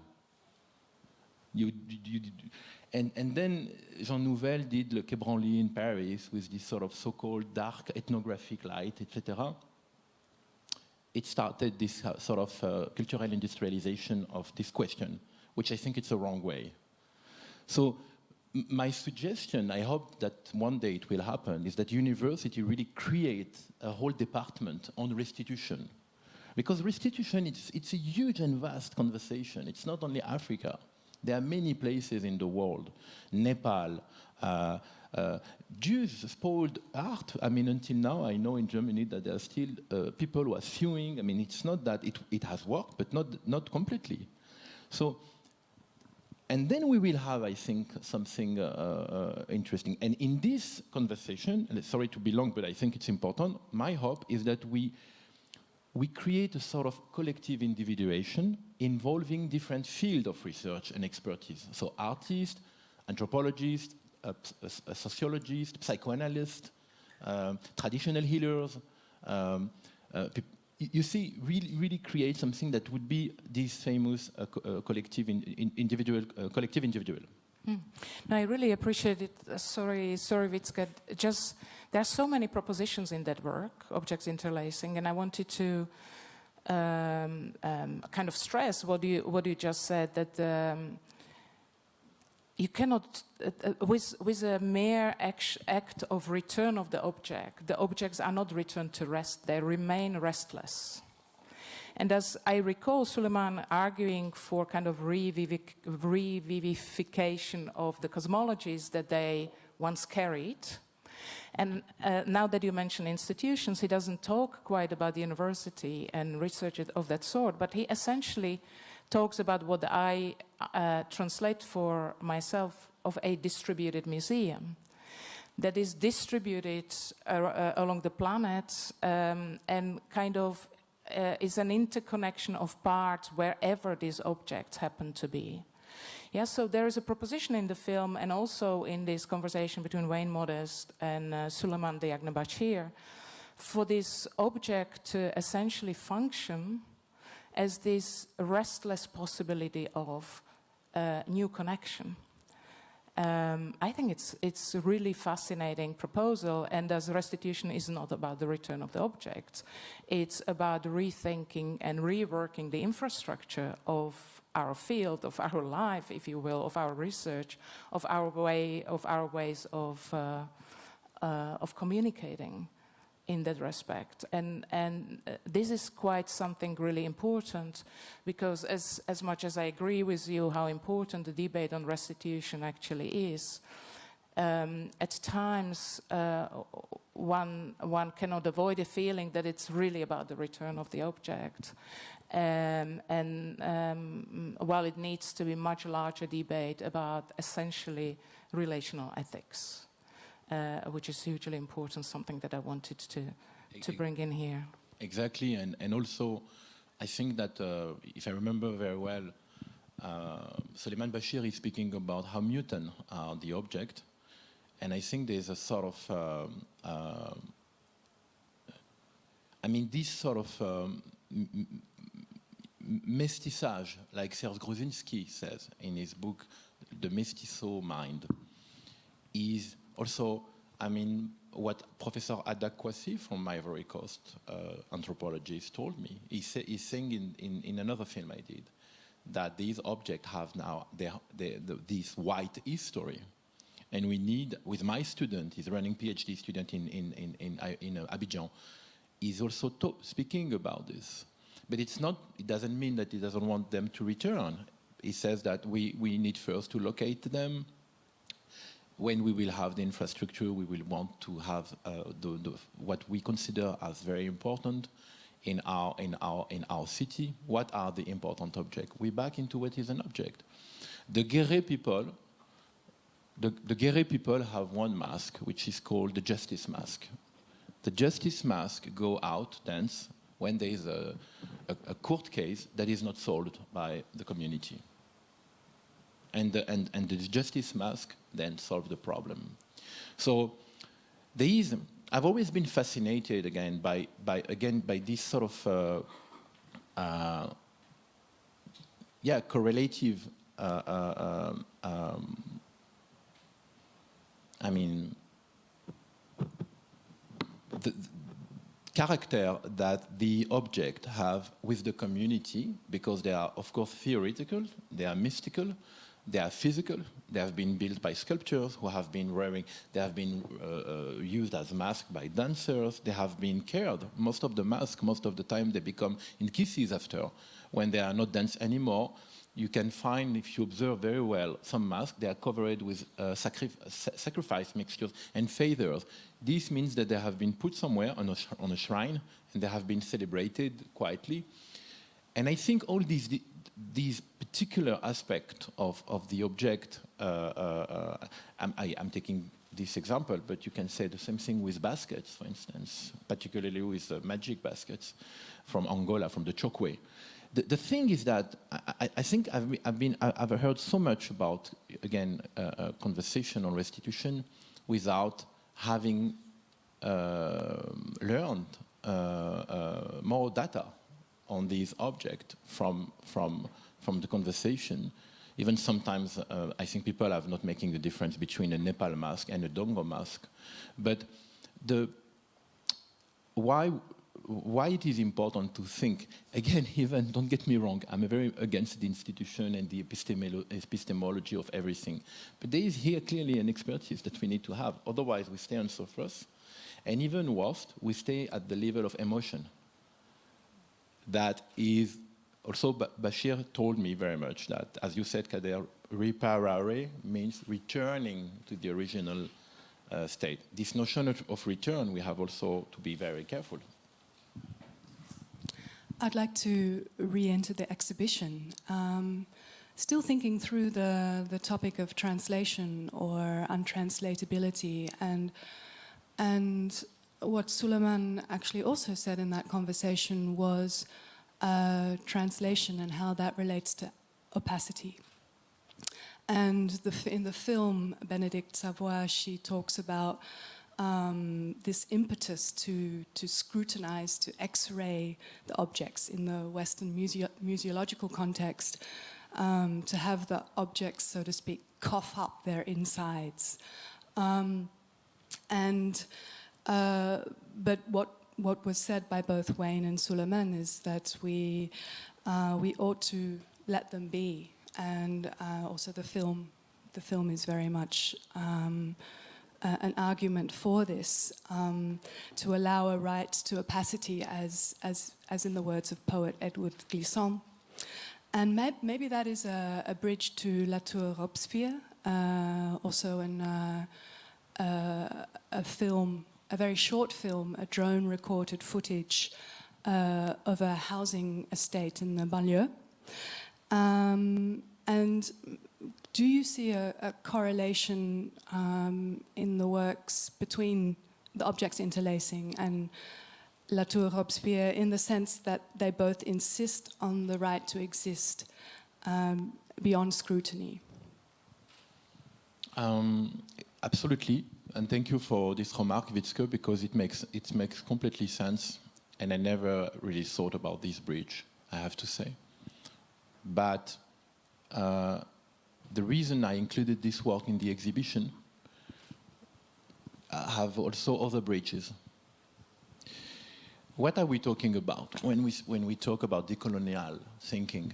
And then Jean Nouvel did Le Quai Branly in Paris with this sort of so-called dark ethnographic light, etc. It started this sort of cultural industrialization of this question, which I think it's a wrong way. So my suggestion, I hope that one day it will happen, is that university really create a whole department on restitution. Because restitution, it's a huge and vast conversation. It's not only Africa. There are many places in the world. Nepal, Jews spoiled art. I mean, until now, I know in Germany that there are still people who are suing. I mean, it's not that it has worked, but not completely. So, and then we will have, I think, something interesting. And in this conversation, and sorry to be long, but I think it's important, my hope is that we create a sort of collective individuation involving different fields of research and expertise. So artists, anthropologists, sociologists, psychoanalysts, traditional healers. You see, really create something that would be this famous collective individual. No, I really appreciate it. Sorry, Wietske. Just there are so many propositions in that work, objects interlacing, and I wanted to kind of stress what you just said, that you cannot, with a mere act of return of the objects are not returned to rest; they remain restless. And as I recall Suleiman arguing for kind of revivification of the cosmologies that they once carried, and now that you mention institutions, he doesn't talk quite about the university and research of that sort, but he essentially talks about what I translate for myself of a distributed museum that is distributed along the planet and kind of is an interconnection of parts wherever these objects happen to be. Yeah, so there is a proposition in the film and also in this conversation between Wayne Modest and Suleiman Diagne-Bachir for this object to essentially function as this restless possibility of new connection. I think it's a really fascinating proposal, and as restitution is not about the return of the objects, it's about rethinking and reworking the infrastructure of our field, of our life, if you will, of our research, of our ways of communicating in that respect. And this is quite something really important, because as much as I agree with you how important the debate on restitution actually is, at times one cannot avoid a feeling that it's really about the return of the object. While it needs to be much larger debate about essentially relational ethics. Which is hugely important, something that I wanted to bring in here. Exactly, and also I think that, if I remember very well, Suleiman Bachir is speaking about how mutant are the object, and I think there's a sort of, I mean, this sort of mestissage, like Serge Gruzinski says in his book, The Mestizo Mind, is also, I mean, what Professor Ada Kwasi from Ivory Coast, anthropologist, told me. He's saying in another film I did that these objects have now this white history. And we need, with my student, he's running PhD student in Abidjan, he's also speaking about this. But it doesn't mean that he doesn't want them to return. He says that we need first to locate them. When we will have the infrastructure, we will want to have what we consider as very important in our city. What are the important objects? We're back into what is an object. The Guéré people, the Guéré people have one mask, which is called the justice mask. The justice mask go out, dance, when there is a court case that is not solved by the community. And the justice mask then solve the problem. So I've always been fascinated again by this sort of correlative I mean, the character that the object have with the community, because they are, of course, theoretical, they are mystical, they are physical. They have been built by sculptors who have been wearing, they have been used as masks by dancers. They have been cared. Most of the masks, most of the time, they become in kisses after. When they are not dance anymore, you can find, if you observe very well, some masks, they are covered with sacrifice mixtures and feathers. This means that they have been put somewhere on a shrine, and they have been celebrated quietly. And I think all these particular aspects of the object, I'm taking this example, but you can say the same thing with baskets, for instance, particularly with magic baskets from Angola, from the Chokwe. The thing is that I think I've heard so much about, again, conversation on restitution without having learned more data on these objects from the conversation. Even sometimes I think people are not making the difference between a Nepal mask and a Dongo mask. But why it is important to think, again, even, don't get me wrong, I'm very against the institution and the epistemology of everything. But there is here clearly an expertise that we need to have. Otherwise, we stay on surface. And even worse, we stay at the level of emotion. That is, also Bashir told me very much that, as you said, Kader, reparare means returning to the original state. This notion of return, we have also to be very careful. I'd like to re-enter the exhibition. Still thinking through the topic of translation or untranslatability, and what Suleiman actually also said in that conversation was translation and how that relates to opacity. And in the film, Bénédicte Savoy, she talks about this impetus to scrutinize, to X-ray the objects in the Western museological context, to have the objects, so to speak, cough up their insides. But what was said by both Wayne and Suleiman is that we ought to let them be, and also the film is very much an argument for this, to allow a right to opacity, as in the words of poet Edward Glissant. And maybe that is a bridge to La Tour Robespierre, also a film, a very short film, a drone-recorded footage of a housing estate in the banlieue. And do you see a correlation in the works between the objects interlacing and La Tour Robespierre, in the sense that they both insist on the right to exist beyond scrutiny? Absolutely, and thank you for this remark, Wietske, because it makes completely sense, and I never really thought about this bridge, I have to say. But the reason I included this work in the exhibition have also other bridges. What are we talking about when we talk about decolonial thinking?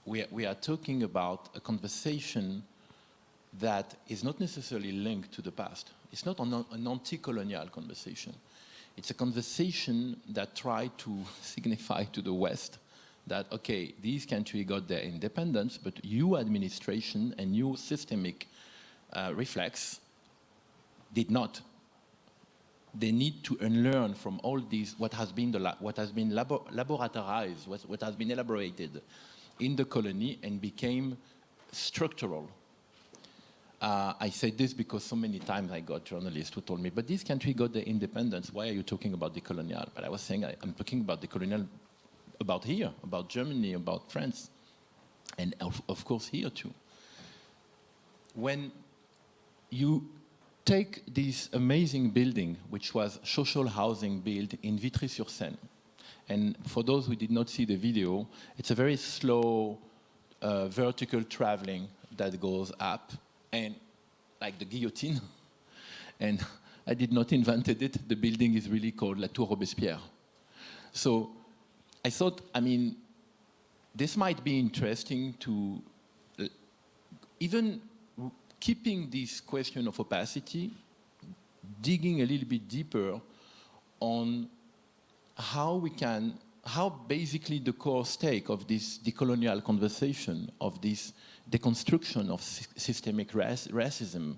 We are talking about a conversation that is not necessarily linked to the past. It's not an anti-colonial conversation. It's a conversation that tries to signify to the West that, okay, these countries got their independence, but you administration and you systemic reflex did not. They need to unlearn from all these, what has been laboratorized, what has been elaborated in the colony and became structural. I say this because so many times I got journalists who told me, but this country got their independence, why are you talking about decolonial? But I was saying, I'm talking about decolonial about here, about Germany, about France, and of course here too. When you take this amazing building, which was social housing built in Vitry-sur-Seine, and for those who did not see the video, it's a very slow vertical traveling that goes up, and like the guillotine. And I did not invent it. The building is really called La Tour Robespierre. So I thought, I mean, this might be interesting to even keeping this question of opacity, digging a little bit deeper on how basically the core stake of this decolonial conversation, of this deconstruction of systemic racism,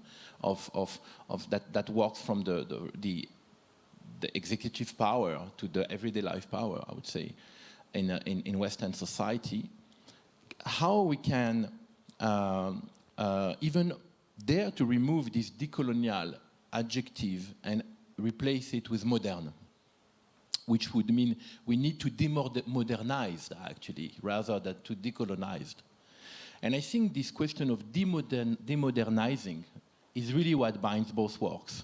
that works from the executive power to the everyday life power, I would say, in Western society, how we can even dare to remove this decolonial adjective and replace it with modern, which would mean we need to demodernize, actually, rather than to decolonize. And I think this question of demodernizing is really what binds both works,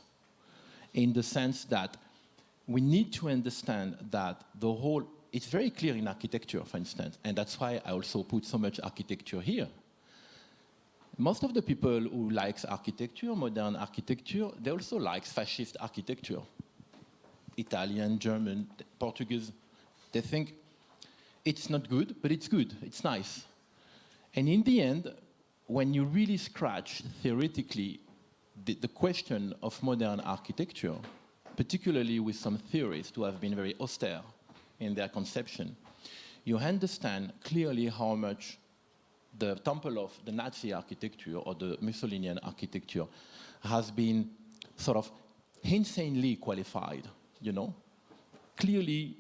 in the sense that we need to understand that the whole, it's very clear in architecture, for instance, and that's why I also put so much architecture here. Most of the people who likes architecture, modern architecture, they also like fascist architecture. Italian, German, Portuguese, they think it's not good, but it's good, it's nice. And in the end, when you really scratch theoretically the question of modern architecture, particularly with some theorists who have been very austere in their conception, you understand clearly how much the temple of the Nazi architecture or the Mussolinian architecture has been sort of insanely qualified, you know, clearly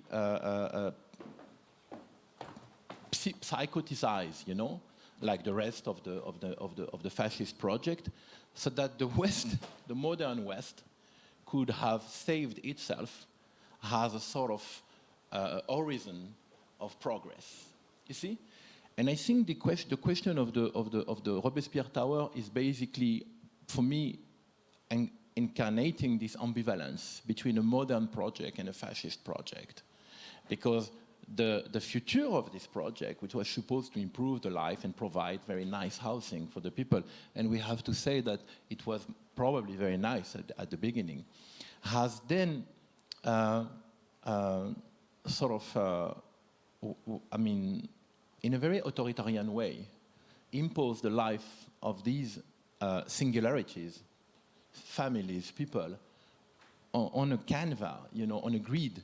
psychoticized, you know, like the rest of the fascist project, so that the West, the modern West, could have saved itself as a sort of horizon of progress. You see? And I think the question of the Robespierre Tower is basically, for me, incarnating this ambivalence between a modern project and a fascist project. Because the future of this project, which was supposed to improve the life and provide very nice housing for the people, and we have to say that it was probably very nice at the beginning, has then in a very authoritarian way, imposed the life of these singularities, families, people, on a canvas, you know, on a grid,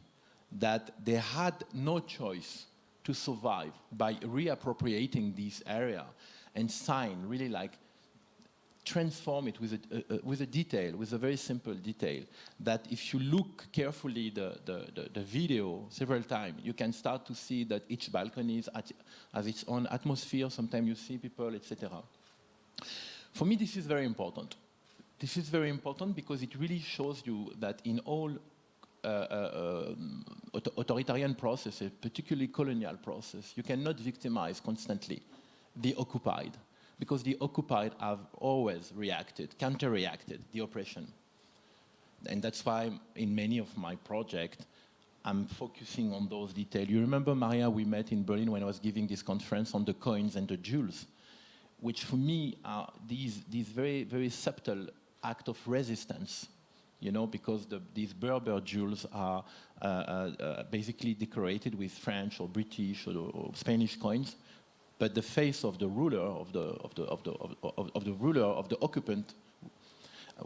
that they had no choice to survive by reappropriating this area and really like transform it with a detail, with a very simple detail, that if you look carefully the video several times, you can start to see that each balcony has its own atmosphere. Sometimes you see people, etc. For me, this is very important. This is very important because it really shows you that in all authoritarian processes, particularly colonial process, you cannot victimize constantly the occupied, because the occupied have always counter-reacted the oppression. And that's why in many of my projects, I'm focusing on those details. You remember, Maria, we met in Berlin when I was giving this conference on the coins and the jewels, which for me are these very, very subtle acts of resistance, you know, because these Berber jewels are basically decorated with French or British or Spanish coins, but the face of the ruler of the occupant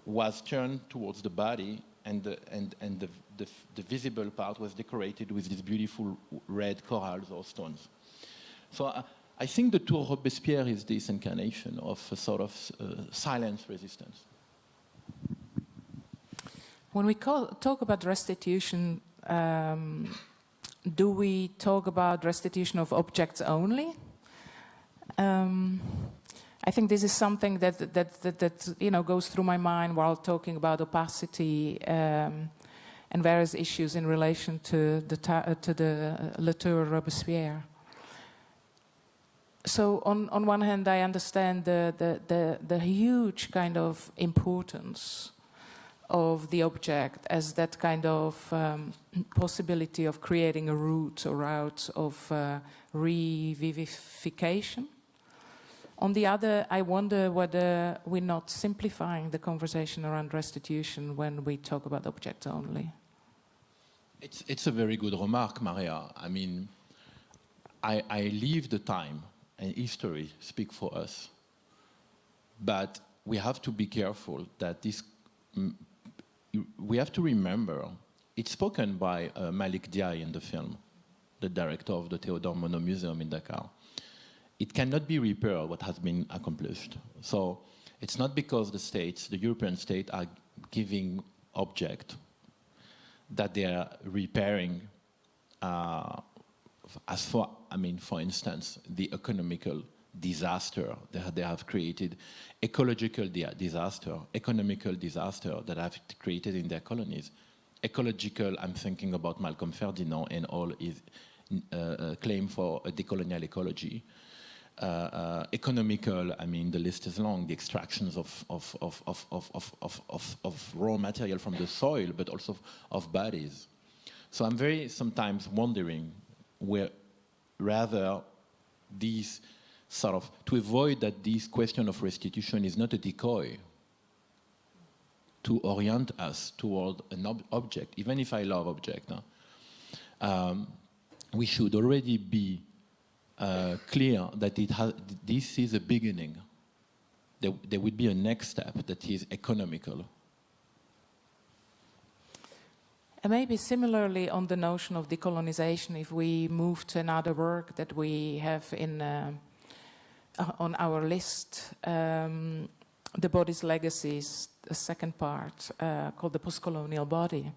was turned towards the body, and the visible part was decorated with these beautiful red corals or stones. So I think the Tour Robespierre is this incarnation of a sort of silent resistance. When we talk about restitution, do we talk about restitution of objects only? I think this is something that you know goes through my mind while talking about opacity and various issues in relation to the La Tour Robespierre. So on one hand, I understand the huge kind of importance of the object as that kind of possibility of creating a route of revivification. On the other, I wonder whether we're not simplifying the conversation around restitution when we talk about objects only. It's a very good remark, Maria. I mean, I leave the time and history speak for us. But we have to be careful that this, we have to remember, it's spoken by Malik Diaye in the film, the director of the Théodore Monod Museum in Dakar. It cannot be repaired what has been accomplished. So it's not because the states, the European states, are giving object that they are repairing, as for, I mean, for instance, the economical disaster that they have created, ecological disaster, economical disaster that have created in their colonies. Ecological, I'm thinking about Malcolm Ferdinand and all his claim for a decolonial ecology. Economical, I mean, the list is long, the extractions of raw material from the soil, but also of bodies. So I'm very sometimes wondering where rather these sort of, to avoid that this question of restitution is not a decoy to orient us toward an object, even if I love object. We should already be clear that this is a beginning. There would be a next step that is economical. And maybe similarly on the notion of decolonization, if we move to another work that we have in on our list, The Body's Legacies, the second part, called The Postcolonial Body.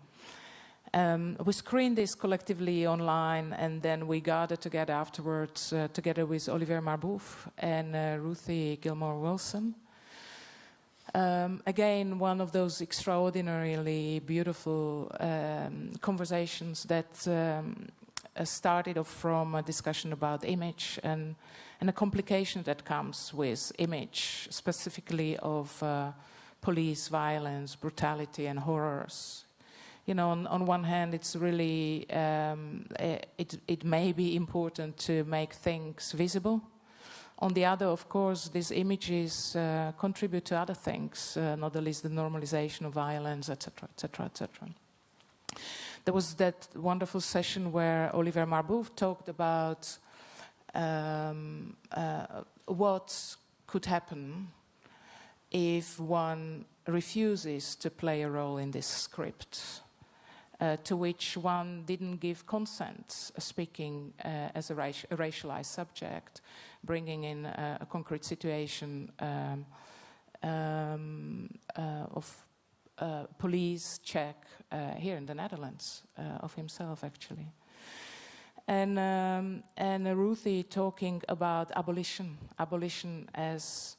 We screened this collectively online, and then we gathered together afterwards, together with Olivier Marbouf and Ruthie Gilmore-Wilson. Again, one of those extraordinarily beautiful conversations that started off from a discussion about image and a complication that comes with image, specifically of police violence, brutality, and horrors. You know, on one hand, it's really, it may be important to make things visible. On the other, of course, these images contribute to other things, not the least the normalization of violence, etc., etc., etc. There was that wonderful session where Olivier Marbouf talked about what could happen if one refuses to play a role in this script, to which one didn't give consent, speaking as a racialized subject, bringing in a concrete situation of police check here in the Netherlands, of himself actually. And Ruthie talking about abolition as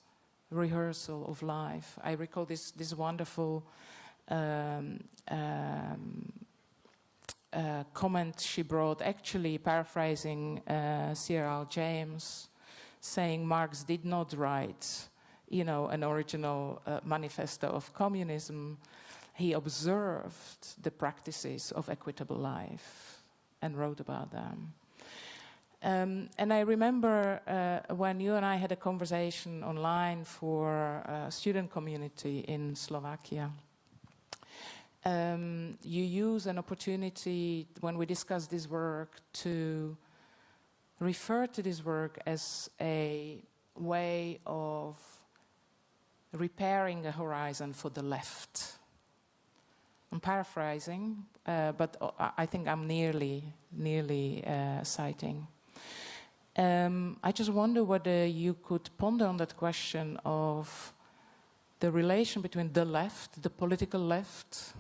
rehearsal of life. I recall this wonderful comment she brought, actually paraphrasing C.R.L. James, saying Marx did not write, you know, an original manifesto of communism. He observed the practices of equitable life and wrote about them. And I remember when you and I had a conversation online for a student community in Slovakia. You use an opportunity when we discuss this work to refer to this work as a way of repairing a horizon for the left. I'm paraphrasing, but I think I'm nearly citing. I just wonder whether you could ponder on that question of the relation between the left, the political left,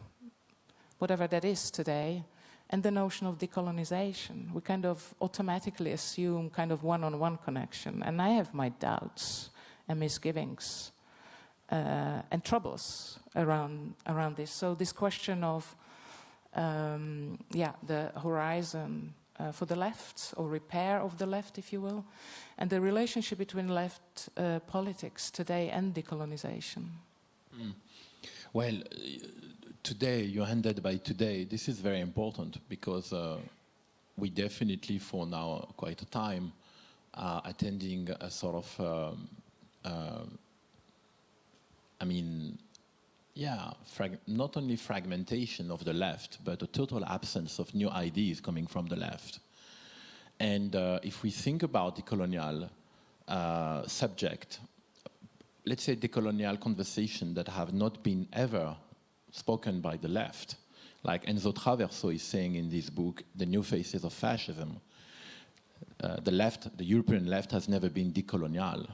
whatever that is today, and the notion of decolonization. We kind of automatically assume kind of one-on-one connection, and I have my doubts and misgivings and troubles around this. So this question of the horizon for the left, or repair of the left, if you will, and the relationship between left politics today and decolonization. Well, today, you ended by today. This is very important because we definitely, for now, quite a time, attending a sort of I mean, yeah, not only fragmentation of the left, but a total absence of new ideas coming from the left. And if we think about decolonial subject, let's say decolonial conversation that have not been ever spoken by the left, like Enzo Traverso is saying in this book, The New Faces of Fascism, the left, the European left has never been decolonial.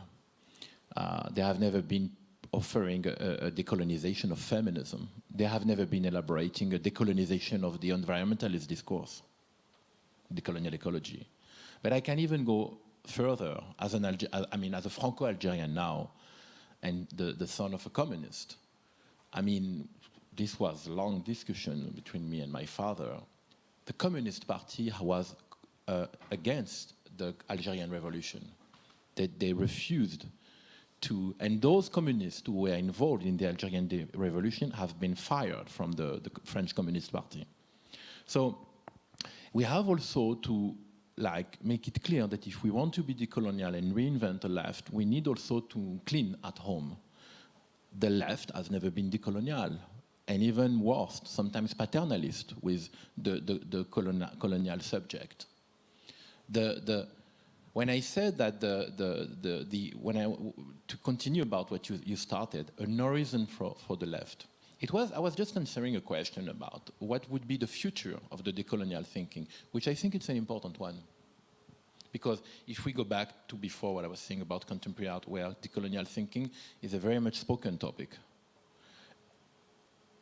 They have never been offering a decolonization of feminism. They have never been elaborating a decolonization of the environmentalist discourse, decolonial ecology. But I can even go further as a Franco-Algerian now, and the son of a communist. I mean, this was a long discussion between me and my father. The Communist Party was against the Algerian Revolution. They refused to, and those communists who were involved in the Algerian Revolution have been fired from the French Communist Party. So we have also to make it clear that if we want to be decolonial and reinvent the left, we need also to clean at home. The left has never been decolonial, and even worse, sometimes paternalist with the colonial subject. When I said that to continue about what you started, an horizon for the left, I was just answering a question about what would be the future of the decolonial thinking, which I think it's an important one. Because if we go back to before what I was saying about contemporary art, where decolonial thinking is a very much spoken topic.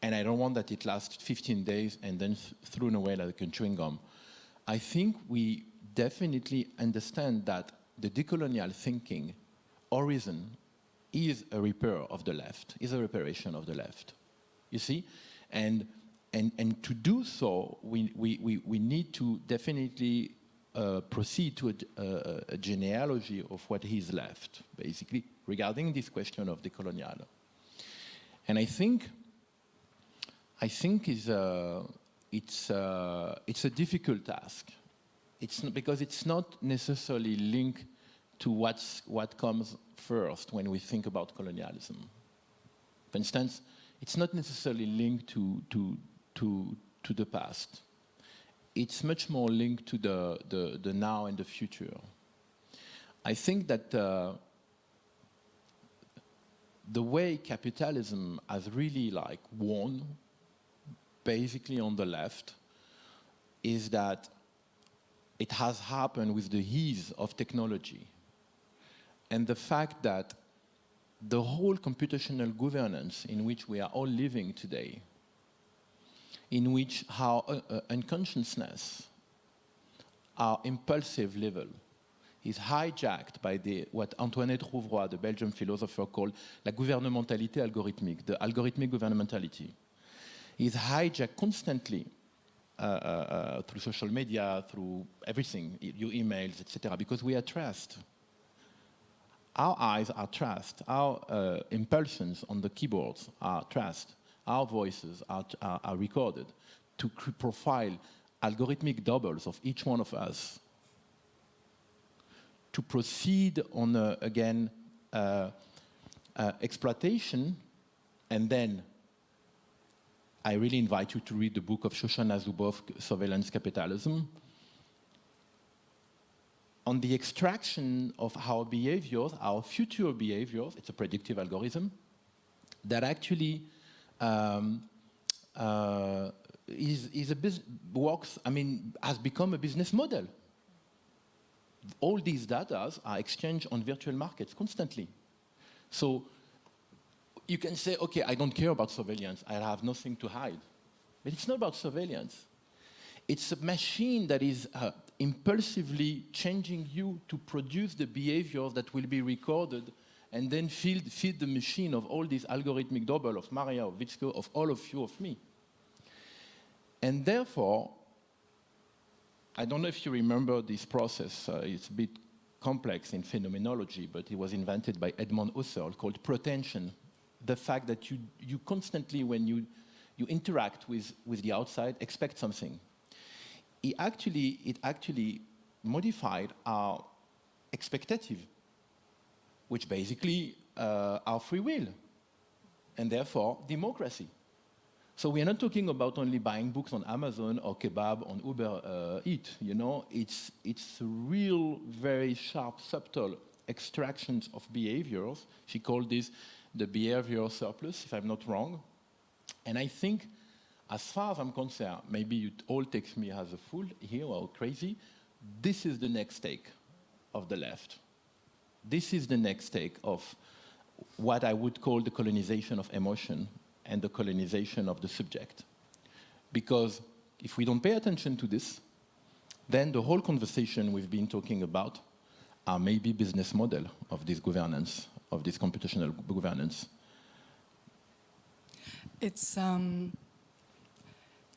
And I don't want that it lasts 15 days and then thrown away like a chewing gum. I think we definitely understand that the decolonial thinking horizon is a repair of the left, is a reparation of the left. You see? And to do so, we need to definitely proceed to a genealogy of what is left, basically, regarding this question of decolonial. And I think it's a difficult task. Because it's not necessarily linked to what comes first when we think about colonialism. For instance, it's not necessarily linked to the past. It's much more linked to the now and the future. I think that the way capitalism has really won, basically on the left, is that it has happened with the ease of technology and the fact that the whole computational governance in which we are all living today, in which our unconsciousness, our impulsive level, is hijacked by what Antoinette Rouvroy, the Belgian philosopher, called la gouvernementalité algorithmique, the algorithmic governmentality, is hijacked constantly through social media, through everything, your emails, etc., because we are traced. Our eyes are traced. Our impulsions on the keyboards are traced. Our voices are recorded to profile algorithmic doubles of each one of us. To proceed on, again, exploitation, and then I really invite you to read the book of Shoshana Zuboff, Surveillance Capitalism, on the extraction of our behaviors, our future behaviors. It's a predictive algorithm that actually has become a business model. All these data are exchanged on virtual markets constantly. So you can say, okay, I don't care about surveillance. I have nothing to hide. But it's not about surveillance. It's a machine that is impulsively changing you to produce the behaviors that will be recorded and then feed the machine of all these algorithmic double of Maria, of Wietske, of all of you, of me. And therefore, I don't know if you remember this process. It's a bit complex in phenomenology, but it was invented by Edmond Husserl, called protension. The fact that you constantly, when you interact with the outside, expect something. It actually modified our expectative. which basically are free will, and therefore democracy. So we are not talking about only buying books on Amazon or kebab on Uber Eats. You know, it's real, very sharp, subtle extractions of behaviors. She called this the behavior surplus, if I'm not wrong. And I think, as far as I'm concerned, maybe you all take me as a fool here or crazy, this is the next take of the left. This is the next take of what I would call the colonization of emotion and the colonization of the subject. Because if we don't pay attention to this, then the whole conversation we've been talking about are maybe business model of this governance, of this computational governance. It's,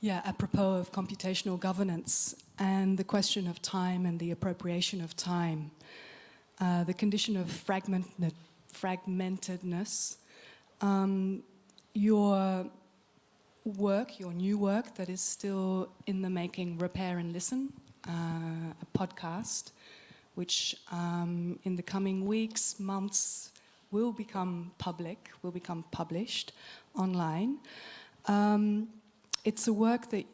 apropos of computational governance and the question of time and the appropriation of time, the condition of fragmentedness. Your work, your new work that is still in the making, Repair and Listen, a podcast, which in the coming weeks, months, will become public, will become published online. It's a work that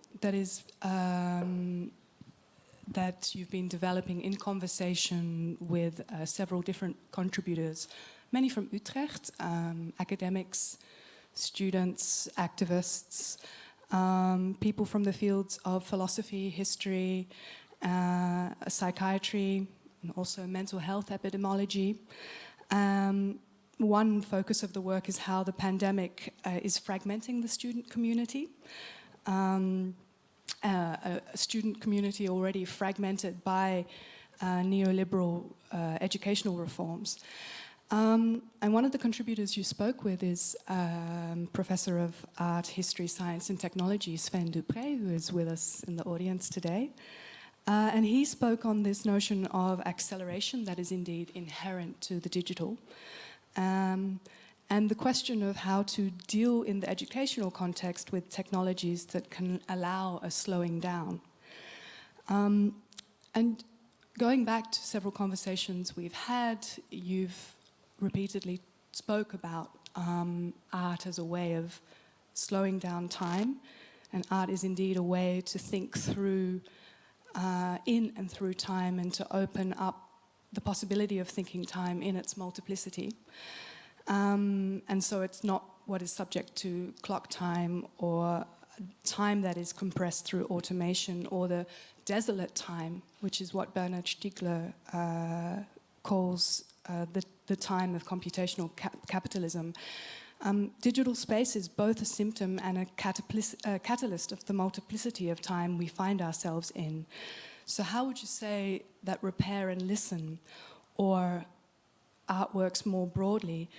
you've been developing in conversation with several different contributors, many from Utrecht, academics, students, activists, people from the fields of philosophy, history, psychiatry, and also mental health epidemiology. One focus of the work is how the pandemic is fragmenting the student community. A student community already fragmented by neoliberal educational reforms. And one of the contributors you spoke with is Professor of Art, History, Science and Technology, Sven Dupré, who is with us in the audience today. And he spoke on this notion of acceleration that is indeed inherent to the digital. And the question of how to deal in the educational context with technologies that can allow a slowing down. And going back to several conversations we've had, you've repeatedly spoke about art as a way of slowing down time, and art is indeed a way to think through in and through time and to open up the possibility of thinking time in its multiplicity. And so it's not what is subject to clock time or time that is compressed through automation, or the desolate time, which is what Bernard Stiegler calls the time of computational capitalism. Digital space is both a symptom and a catalyst of the multiplicity of time we find ourselves in. So how would you say that Repair and Listen, or artworks more broadly,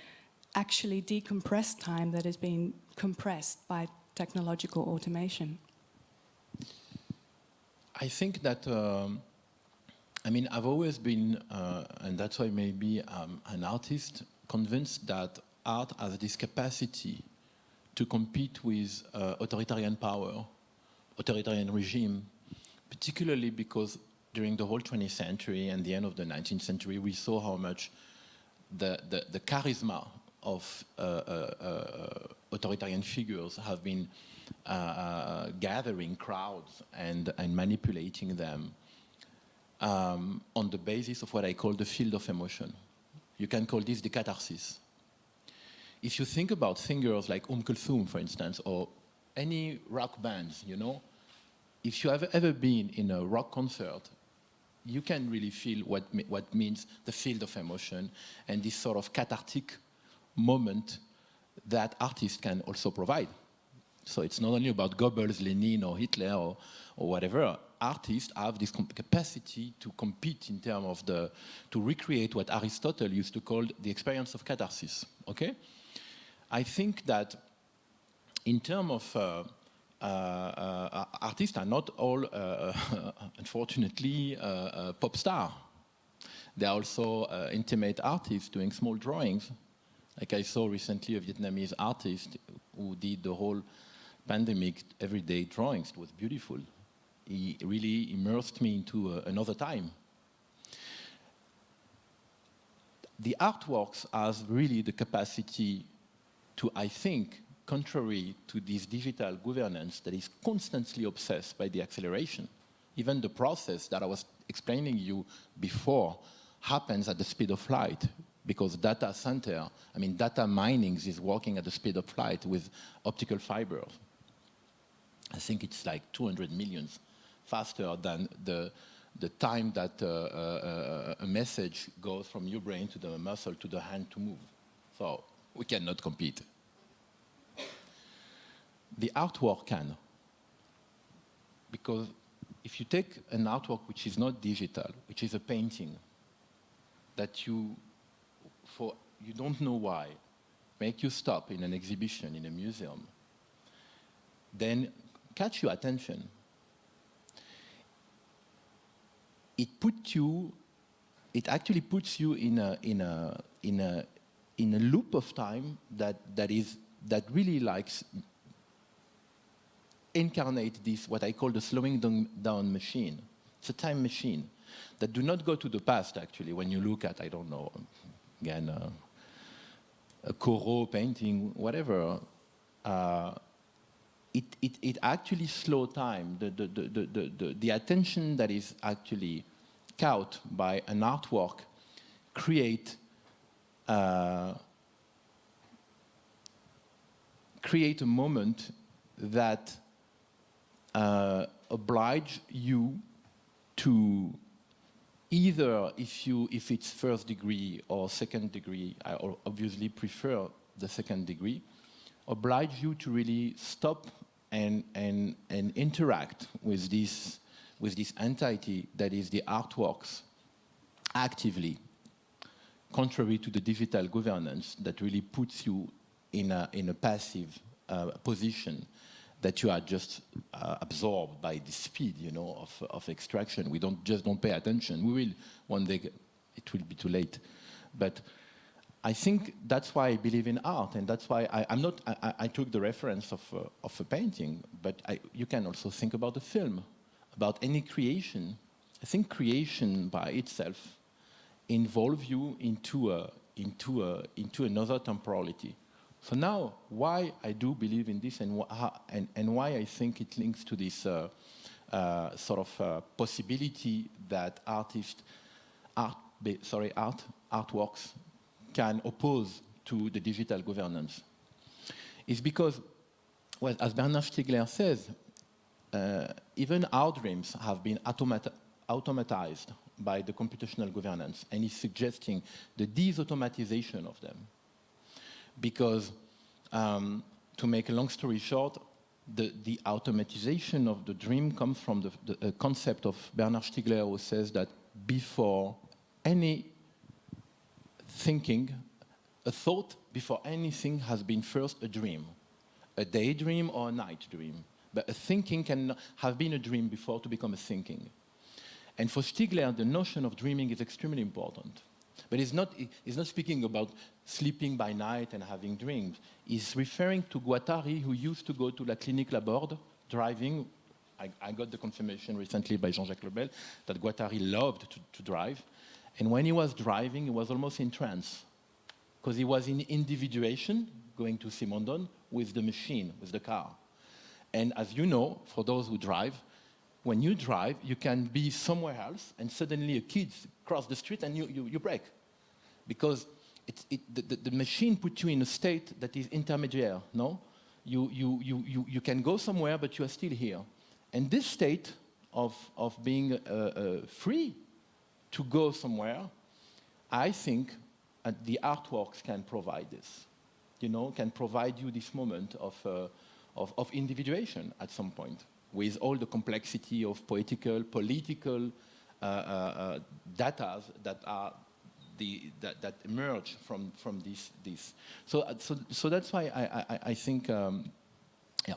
actually decompress time that is being compressed by technological automation? I think that, I've always been, and that's why maybe I'm an artist, convinced that art has this capacity to compete with authoritarian power, authoritarian regime, particularly because during the whole 20th century and the end of the 19th century, we saw how much the charisma of authoritarian figures have been gathering crowds and manipulating them on the basis of what I call the field of emotion. You can call this the catharsis. If you think about singers like Kulthum, for instance, or any rock bands, you know, if you have ever been in a rock concert, you can really feel what means the field of emotion and this sort of cathartic moment that artists can also provide. So it's not only about Goebbels, Lenin, or Hitler, or whatever. Artists have this capacity to compete in terms of to recreate what Aristotle used to call the experience of catharsis, okay? I think that in terms of artists are not all, unfortunately, pop star. They are also intimate artists doing small drawings. Like I saw recently a Vietnamese artist who did the whole pandemic everyday drawings. It was beautiful. He really immersed me into another time. the artworks has really the capacity to, I think, contrary to this digital governance that is constantly obsessed by the acceleration, even the process that I was explaining you before happens at the speed of light, because data center, I mean, data mining is working at the speed of light with optical fibers. I think it's like 200 millions faster than the time that a message goes from your brain to the muscle to the hand to move. So we cannot compete. The artwork can. Because if you take an artwork which is not digital, which is a painting, that you don't know why, make you stop in an exhibition in a museum, then catch your attention. It actually puts you in a loop of time that really likes incarnate this, what I call the slowing down machine. It's a time machine that do not go to the past, actually. When you look at, I don't know, again, a Corot painting, whatever, it actually slows time. The attention that is actually caught by an artwork create a moment that oblige you to either, if it's first degree or second degree, I obviously prefer the second degree, oblige you to really stop and interact with this entity that is the artworks actively, contrary to the digital governance that really puts you in a passive position, that you are just absorbed by the speed, of extraction. We don't pay attention. We will one day. It will be too late, but I think that's why I believe in art, and that's why I took the reference of a painting, but you can also think about a film, about any creation. I think creation by itself involves you into another temporality. So now, why I do believe in this, and why I think it links to this sort of possibility that artworks can oppose to the digital governance, is because, well, as Bernard Stiegler says, even our dreams have been automatized by the computational governance, and he's suggesting the desautomatization of them. Because, to make a long story short, the automatization of the dream comes from the concept of Bernard Stiegler, who says that before any thinking, a thought before anything has been first a dream, a daydream or a night dream. But a thinking can have been a dream before to become a thinking. And for Stiegler, the notion of dreaming is extremely important. But he's not speaking about sleeping by night and having dreams. He's referring to Guattari, who used to go to La Clinique Laborde, driving. I got the confirmation recently by Jean-Jacques Lebel that Guattari loved to drive. And when he was driving, he was almost in trance, because he was in individuation, going to Simondon, with the machine, with the car. And as you know, for those who drive, when you drive, you can be somewhere else, and suddenly a kid cross the street and you brake. Because the machine puts you in a state that is intermediate, no? You can go somewhere, but you are still here. And this state of being free to go somewhere, I think the artworks can provide this. Can provide you this moment of individuation at some point, with all the complexity of political data that emerge from this. So that's why I think, yeah.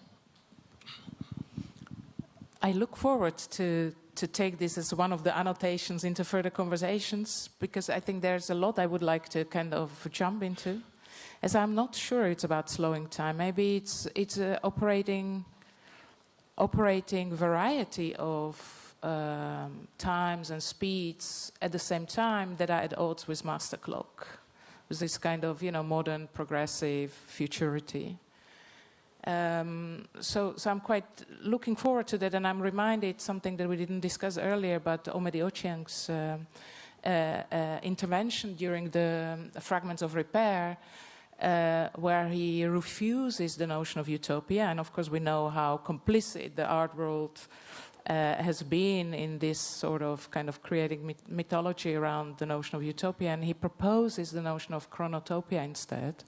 I look forward to take this as one of the annotations into further conversations, because I think there's a lot I would like to kind of jump into, as I'm not sure it's about slowing time. Maybe it's operating variety of times and speeds at the same time that are at odds with master clock, with this kind of, modern, progressive futurity. So I'm quite looking forward to that, and I'm reminded something that we didn't discuss earlier, but Omedi Ochieng's intervention during the Fragments of Repair, where he refuses the notion of utopia. And of course we know how complicit the art world has been in this sort of kind of creating mythology around the notion of utopia, and he proposes the notion of chronotopia instead.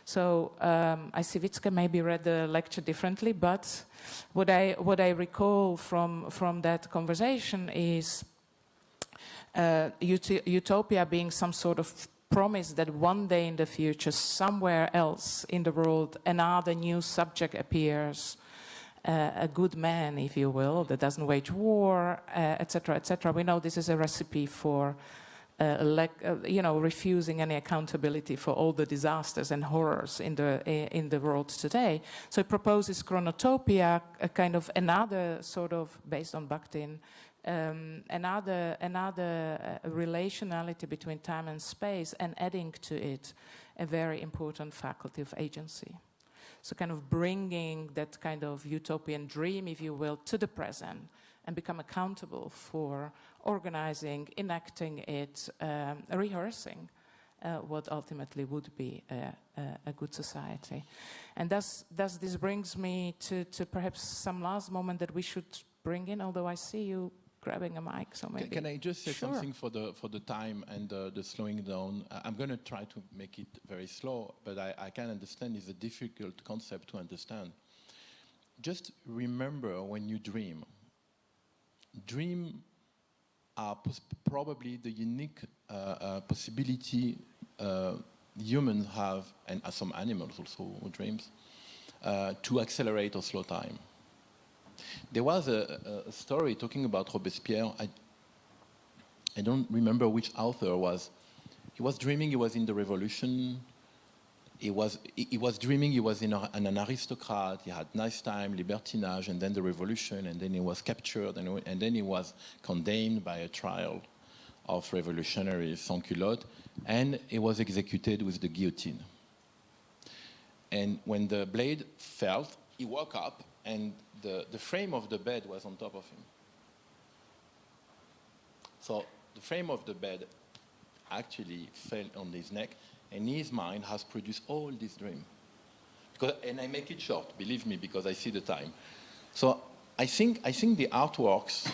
So I see Wietske maybe read the lecture differently, but what I recall from that conversation is utopia being some sort of promise that one day in the future, somewhere else in the world, another new subject appears, a good man, if you will, that doesn't wage war, etc., etc. We know this is a recipe for, refusing any accountability for all the disasters and horrors in the world today. So it proposes chronotopia, a kind of another sort of, based on Bakhtin, another relationality between time and space, and adding to it a very important faculty of agency. So kind of bringing that kind of utopian dream, if you will, to the present and become accountable for organizing, enacting it, rehearsing what ultimately would be a good society. And thus this brings me to perhaps some last moment that we should bring in, although I see you grabbing a mic, so maybe. Can I just say Sure. something for the time and the slowing down? I'm going to try to make it very slow, but I can understand it's a difficult concept to understand. Just remember when you dream are probably the unique possibility humans have, and some animals also who dreams, to accelerate or slow time. There was a story talking about Robespierre. I don't remember which author was. He was dreaming he was in the revolution. He was dreaming he was an aristocrat. He had nice time, libertinage, and then the revolution, and then he was captured, and then he was condemned by a trial of revolutionaries sans culotte, and he was executed with the guillotine. And when the blade fell, he woke up, and the frame of the bed was on top of him. So the frame of the bed actually fell on his neck, and his mind has produced all this dream. And I make it short, believe me, because I see the time. So I think the artworks,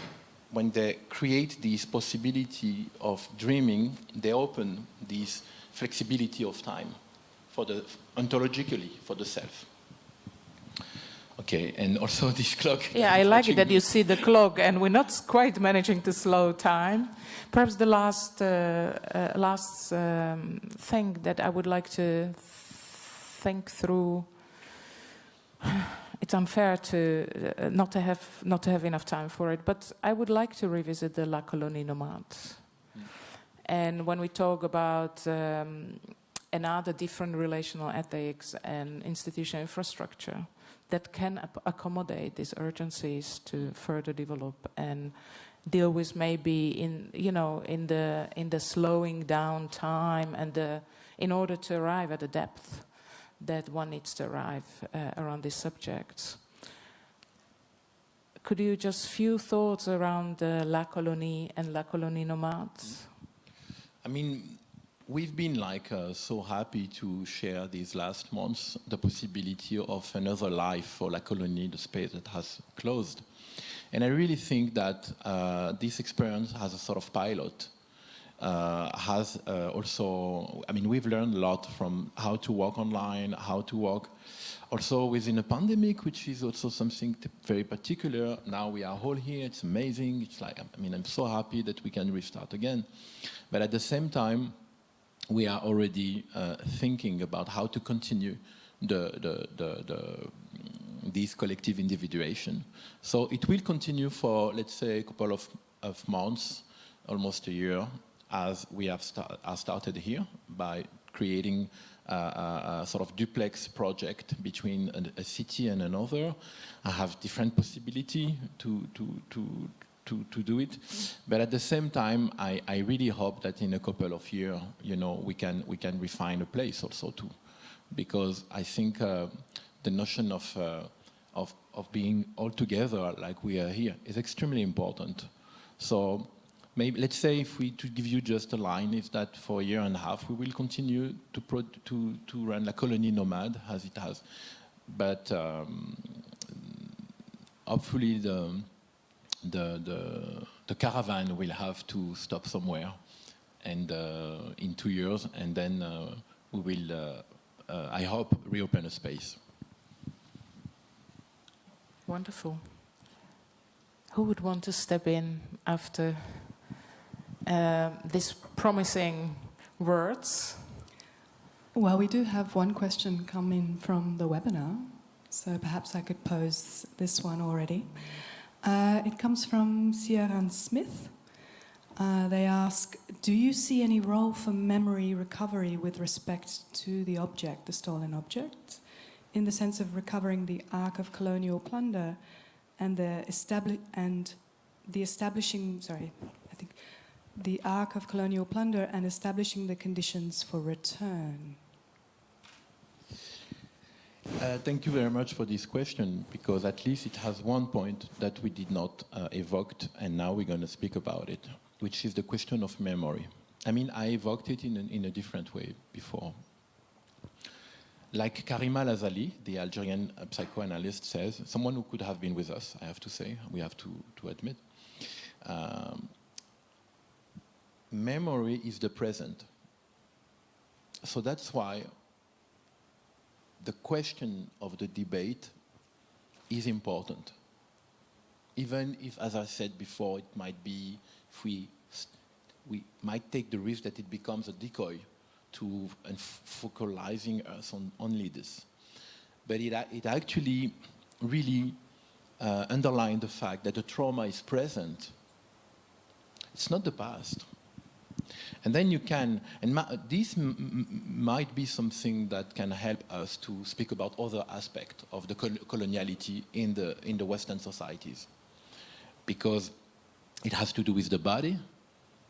when they create this possibility of dreaming, they open this flexibility of time ontologically for the self. Okay, and also this clock. Yeah, I like it that you see the clock, and we're not quite managing to slow time. Perhaps the last thing that I would like to think through. It's unfair to not to have enough time for it, but I would like to revisit the La Colonie nomade. And when we talk about another different relational ethics and institutional infrastructure that can accommodate these urgencies to further develop and deal with maybe in the slowing down time and in order to arrive at the depth that one needs to arrive around these subjects. Could you just few thoughts around La Colonie and La Colonie nomades? I mean, we've been so happy to share these last months the possibility of another life for La Colonie, the space that has closed. And I really think that this experience has a sort of pilot. We've learned a lot from how to work online, how to work also within a pandemic, which is also something very particular. Now we are all here, it's amazing. It's I'm so happy that we can restart again. But at the same time, we are already thinking about how to continue this collective individuation. So it will continue for, let's say, a couple of months, almost a year, as we have started here by creating a sort of duplex project between a city and another. I have different possibility to to do it. But at the same time, I really hope that in a couple of years, we can refine a place also too, because I think the notion of being all together like we are here is extremely important. So maybe let's say to give you just a line is that for a year and a half we will continue to run La Colonie Nomade as it has, but hopefully the caravan will have to stop somewhere, and in 2 years, and then we will, I hope, reopen a space. Wonderful. Who would want to step in after these promising words? Well, we do have one question coming from the webinar, so perhaps I could pose this one already. It comes from Ciaran Smith. They ask, do you see any role for memory recovery with respect to the object, the stolen object, in the sense of recovering the arc of colonial plunder and the arc of colonial plunder and establishing the conditions for return? Thank you very much for this question, because at least it has one point that we did not evoke, and now we're going to speak about it, which is the question of memory. I mean, I evoked it in a different way before. Like Karima Lazali, the Algerian psychoanalyst, says, someone who could have been with us, I have to say, we have to admit, memory is the present. So that's why the question of the debate is important. Even if, as I said before, it might be, if we might take the risk that it becomes a decoy to focalizing us on only this. But it actually really underlined the fact that the trauma is present. It's not the past. And then you can, and this might be something that can help us to speak about other aspects of the coloniality in the Western societies, because it has to do with the body,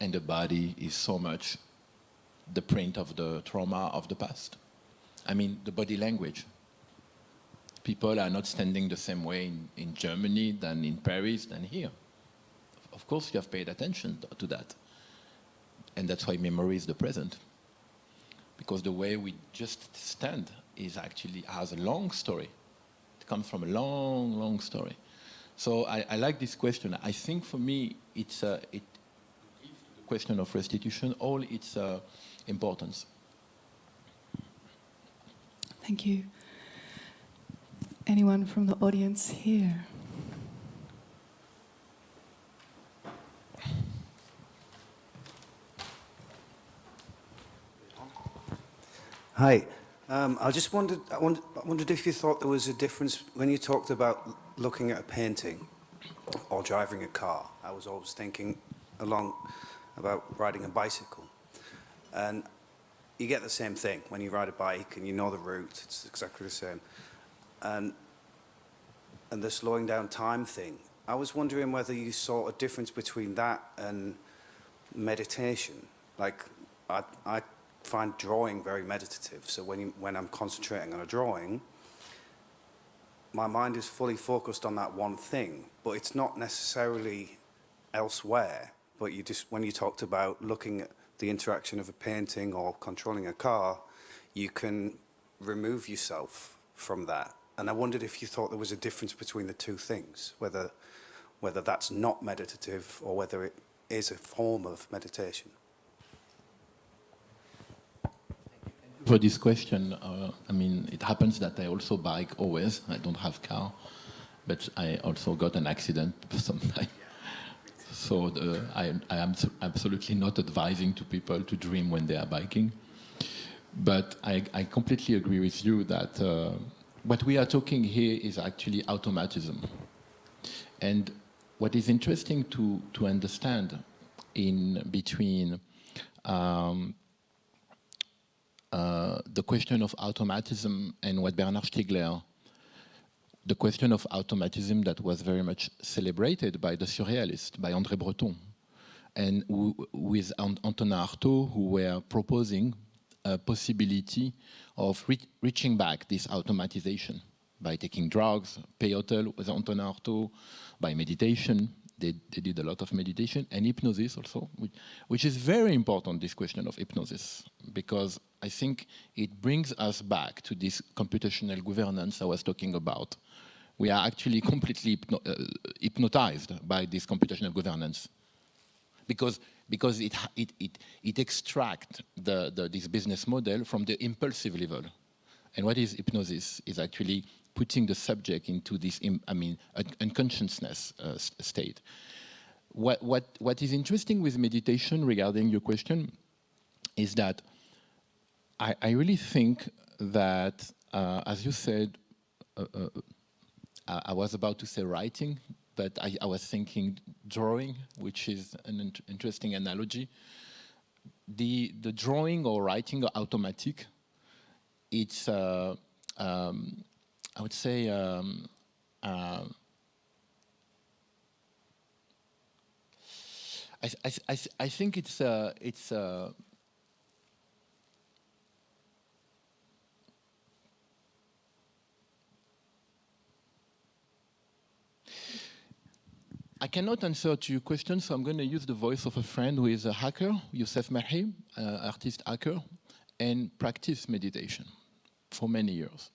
and the body is so much the print of the trauma of the past. I mean, the body language. People are not standing the same way in Germany than in Paris than here. Of course, you have paid attention to that. And that's why memory is the present. Because the way we just stand has a long story. It comes from a long, long story. So I like this question. I think for me, it's the question of restitution, all its importance. Thank you. Anyone from the audience here? Hi. I just wondered if you thought there was a difference when you talked about looking at a painting or driving a car. I was always thinking along about riding a bicycle. And you get the same thing when you ride a bike and you know the route, it's exactly the same. And the slowing down time thing, I was wondering whether you saw a difference between that and meditation. Like, I find drawing very meditative, so when I'm concentrating on a drawing, my mind is fully focused on that one thing, but it's not necessarily elsewhere. But when you talked about looking at the interaction of a painting or controlling a car, you can remove yourself from that. And I wondered if you thought there was a difference between the two things, whether that's not meditative or whether it is a form of meditation. For this question, I mean, it happens that I also bike always. I don't have car, but I also got an accident sometime. So I am absolutely not advising to people to dream when they are biking. But I completely agree with you that what we are talking here is actually automatism. And what is interesting to understand in between the question of automatism and what Bernard Stiegler the question of automatism that was very much celebrated by the surrealists, by André Breton, and with Antonin Artaud, who were proposing a possibility of reaching back this automatization by taking drugs, peyote with Antonin Artaud, by meditation. They did a lot of meditation, and hypnosis also, which is very important, this question of hypnosis, because I think it brings us back to this computational governance I was talking about. We are actually completely hypnotized by this computational governance, because it extracts this business model from the impulsive level. And what is hypnosis? Is actually putting the subject into this, unconsciousness state. What is interesting with meditation, regarding your question, is that I really think that, as you said, I was about to say writing, but I was thinking drawing, which is an interesting analogy. The drawing or writing or automatic, it's I would say I think it's I cannot answer to your question, so I'm going to use the voice of a friend who is a hacker, Youssef Merhi, artist hacker, and practice meditation for many years.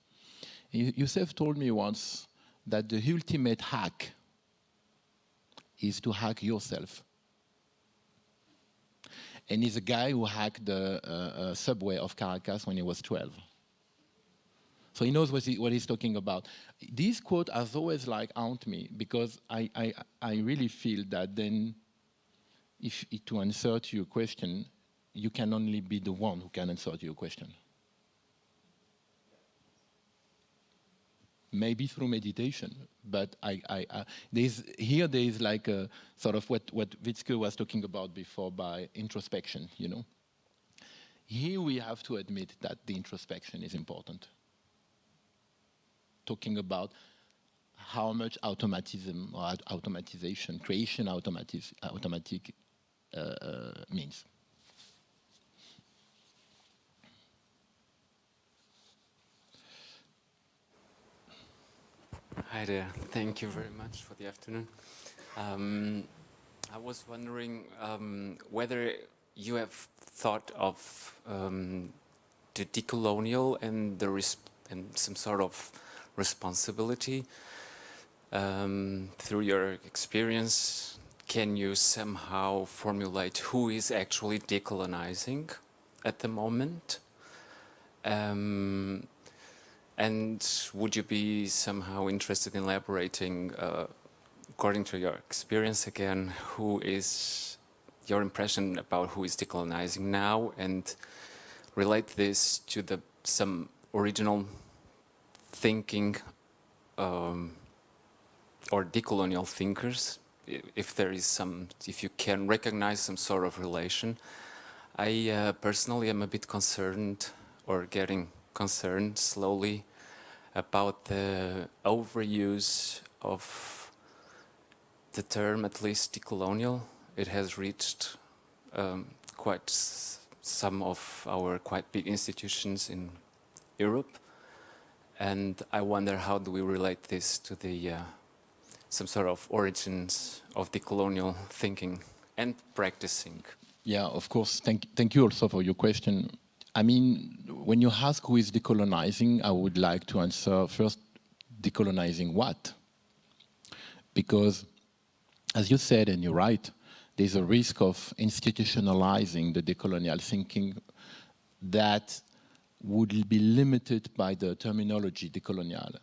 Youssef told me once that the ultimate hack is to hack yourself. And he's a guy who hacked the subway of Caracas when he was 12. So he knows what he's talking about. This quote has always haunt me, because I really feel that then, to answer to your question, you can only be the one who can answer to your question. Maybe through meditation, but there is like a sort of what Wietske was talking about before by introspection, you know. Here we have to admit that the introspection is important. Talking about how much automatism or automatization, creation automatic means. Hi there, thank you very much for the afternoon. I was wondering whether you have thought of the decolonial and some sort of responsibility through your experience. Can you somehow formulate who is actually decolonizing at the moment? And would you be somehow interested in elaborating, according to your experience again, who is your impression about who is decolonizing now, and relate this to some original thinking or decolonial thinkers, if you can recognize some sort of relation. I personally am a bit concerned, or getting concerned slowly, about the overuse of the term, at least decolonial. It has reached quite some of our quite big institutions in Europe, and I wonder, how do we relate this to the some sort of origins of decolonial thinking and practicing? Yeah, of course. Thank you also for your question. I mean, when you ask who is decolonizing, I would like to answer first, decolonizing what? Because, as you said, and you're right, there's a risk of institutionalizing the decolonial thinking that would be limited by the terminology decolonial.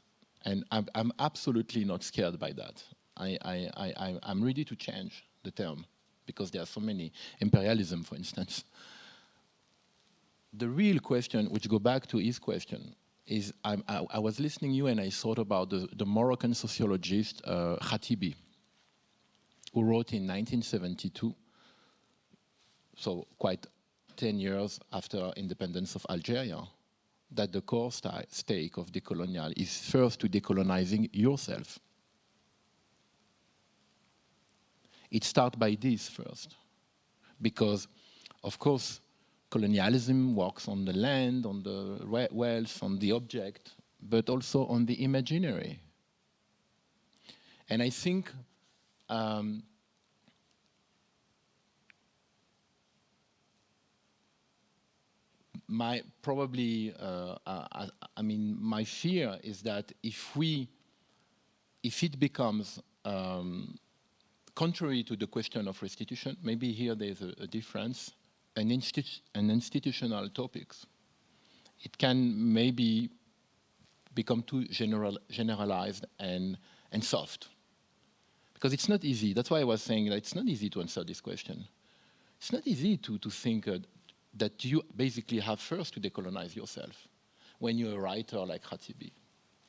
And I'm absolutely not scared by that. I'm ready to change the term, because there are so many. Imperialism, for instance. The real question, which go back to his question, is I was listening to you and I thought about the Moroccan sociologist Khatibi, who wrote in 1972, so quite 10 years after independence of Algeria, that the core stake of decolonial is first to decolonizing yourself. It starts by this first, because, of course, colonialism works on the land, on the wealth, on the object, but also on the imaginary. And I think my fear is that if it becomes contrary to the question of restitution, maybe here there's a difference, an institutional topics, it can maybe become too generalized and soft. Because it's not easy. That's why I was saying that it's not easy to answer this question. It's not easy to think that you basically have first to decolonize yourself when you're a writer like Khatibi,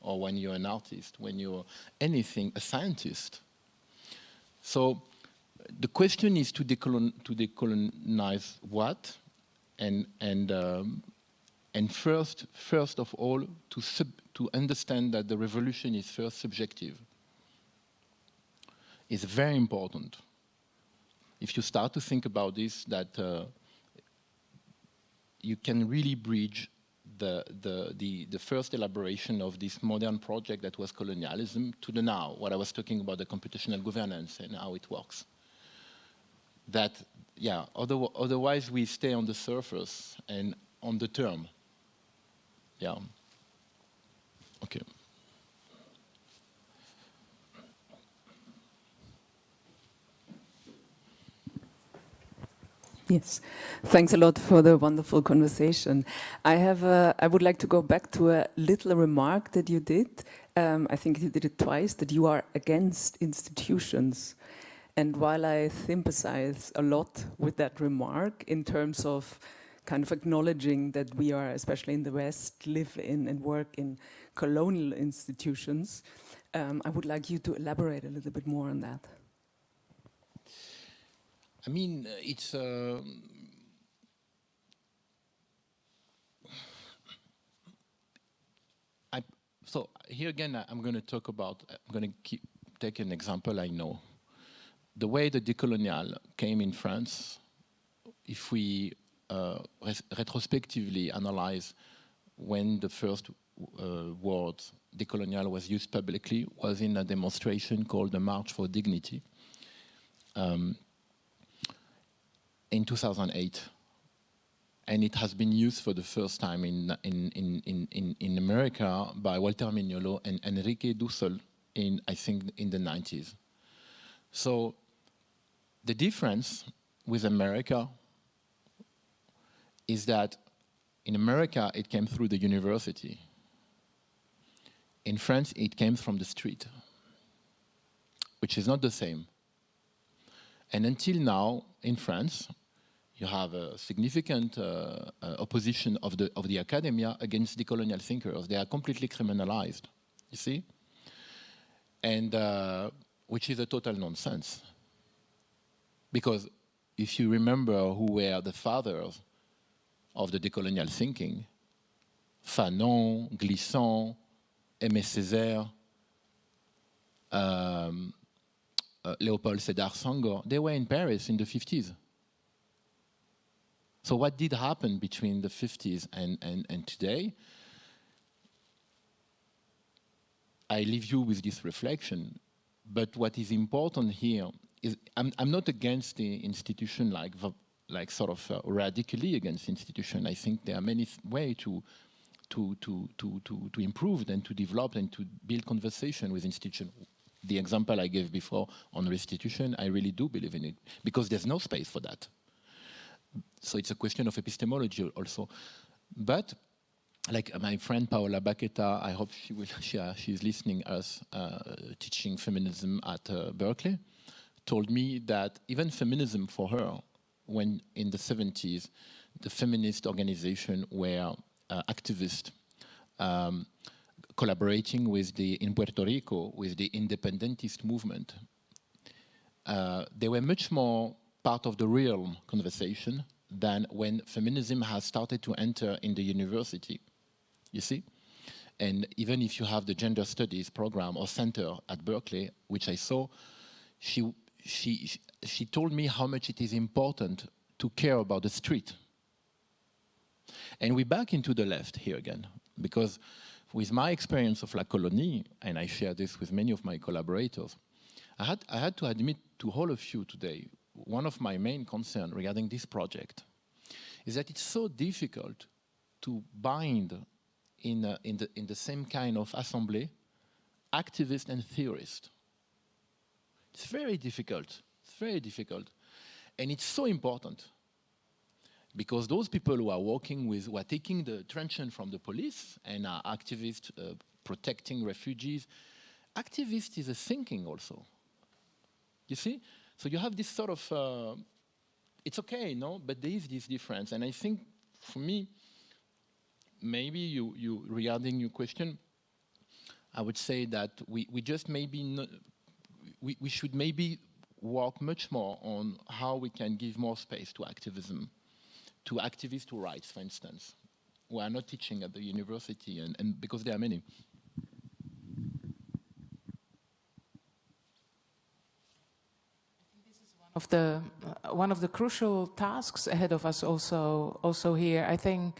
or when you're an artist, when you're anything, a scientist. So the question is to decolonize what, and first of all to understand that the revolution is first subjective. It's very important. If you start to think about this, that you can really bridge the first elaboration of this modern project that was colonialism to the now, what I was talking about, the computational governance and how it works. That, yeah, otherwise we stay on the surface and on the term. Yeah. Okay. Yes, thanks a lot for the wonderful conversation. I would like to go back to a little remark that you did. I think you did it twice, that you are against institutions. And while I sympathize a lot with that remark in terms of kind of acknowledging that we are, especially in the West, live in and work in colonial institutions, I would like you to elaborate a little bit more on that. I mean, it's so here again, I'm going to talk about. I'm going to take an example I know. The way the decolonial came in France, if we retrospectively analyze when the first word decolonial was used publicly, was in a demonstration called the March for Dignity. In 2008, and it has been used for the first time in America by Walter Mignolo and Enrique Dussel I think in the 90s. So the difference with America is that in America it came through the university. In France it came from the street, which is not the same. And until now in France, you have a significant opposition of the academia against decolonial thinkers. They are completely criminalized, you see? And which is a total nonsense. Because if you remember who were the fathers of the decolonial thinking, Fanon, Glissant, Aimé Césaire, Léopold Sédar Senghor, they were in Paris in the 50s. So what did happen between the 50s and today? I leave you with this reflection, but what is important here is I'm not against the institution, like sort of radically against institution. I think there are many ways to improve and to develop and to build conversation with institutions. The example I gave before on restitution, I really do believe in it, because there's no space for that. So it's a question of epistemology also. But like my friend Paola Baqueta, I hope she's listening us, teaching feminism at Berkeley, told me that even feminism for her, when in the 70s, the feminist organization were activists collaborating with in Puerto Rico with the independentist movement. They were much more part of the real conversation than when feminism has started to enter in the university. you see? And even if you have the gender studies program or center at Berkeley, which I saw, she told me how much it is important to care about the street. And we're back into the left here again, because with my experience of La Colonie, and I share this with many of my collaborators, I had to admit to all of you today, one of my main concerns regarding this project is that it's so difficult to bind in the same kind of assembly activists and theorists. It's very difficult. It's very difficult. And it's so important because those people who are taking the attention from the police and are activists protecting refugees, activist is a thinking also. You see? So you have this sort of, it's okay, no? But there is this difference. And I think for me, maybe you regarding your question, I would say that we just maybe, we should maybe work much more on how we can give more space to activism, to activists who rights, for instance, who are not teaching at the university, and because there are many. One of the crucial tasks ahead of us also here. I think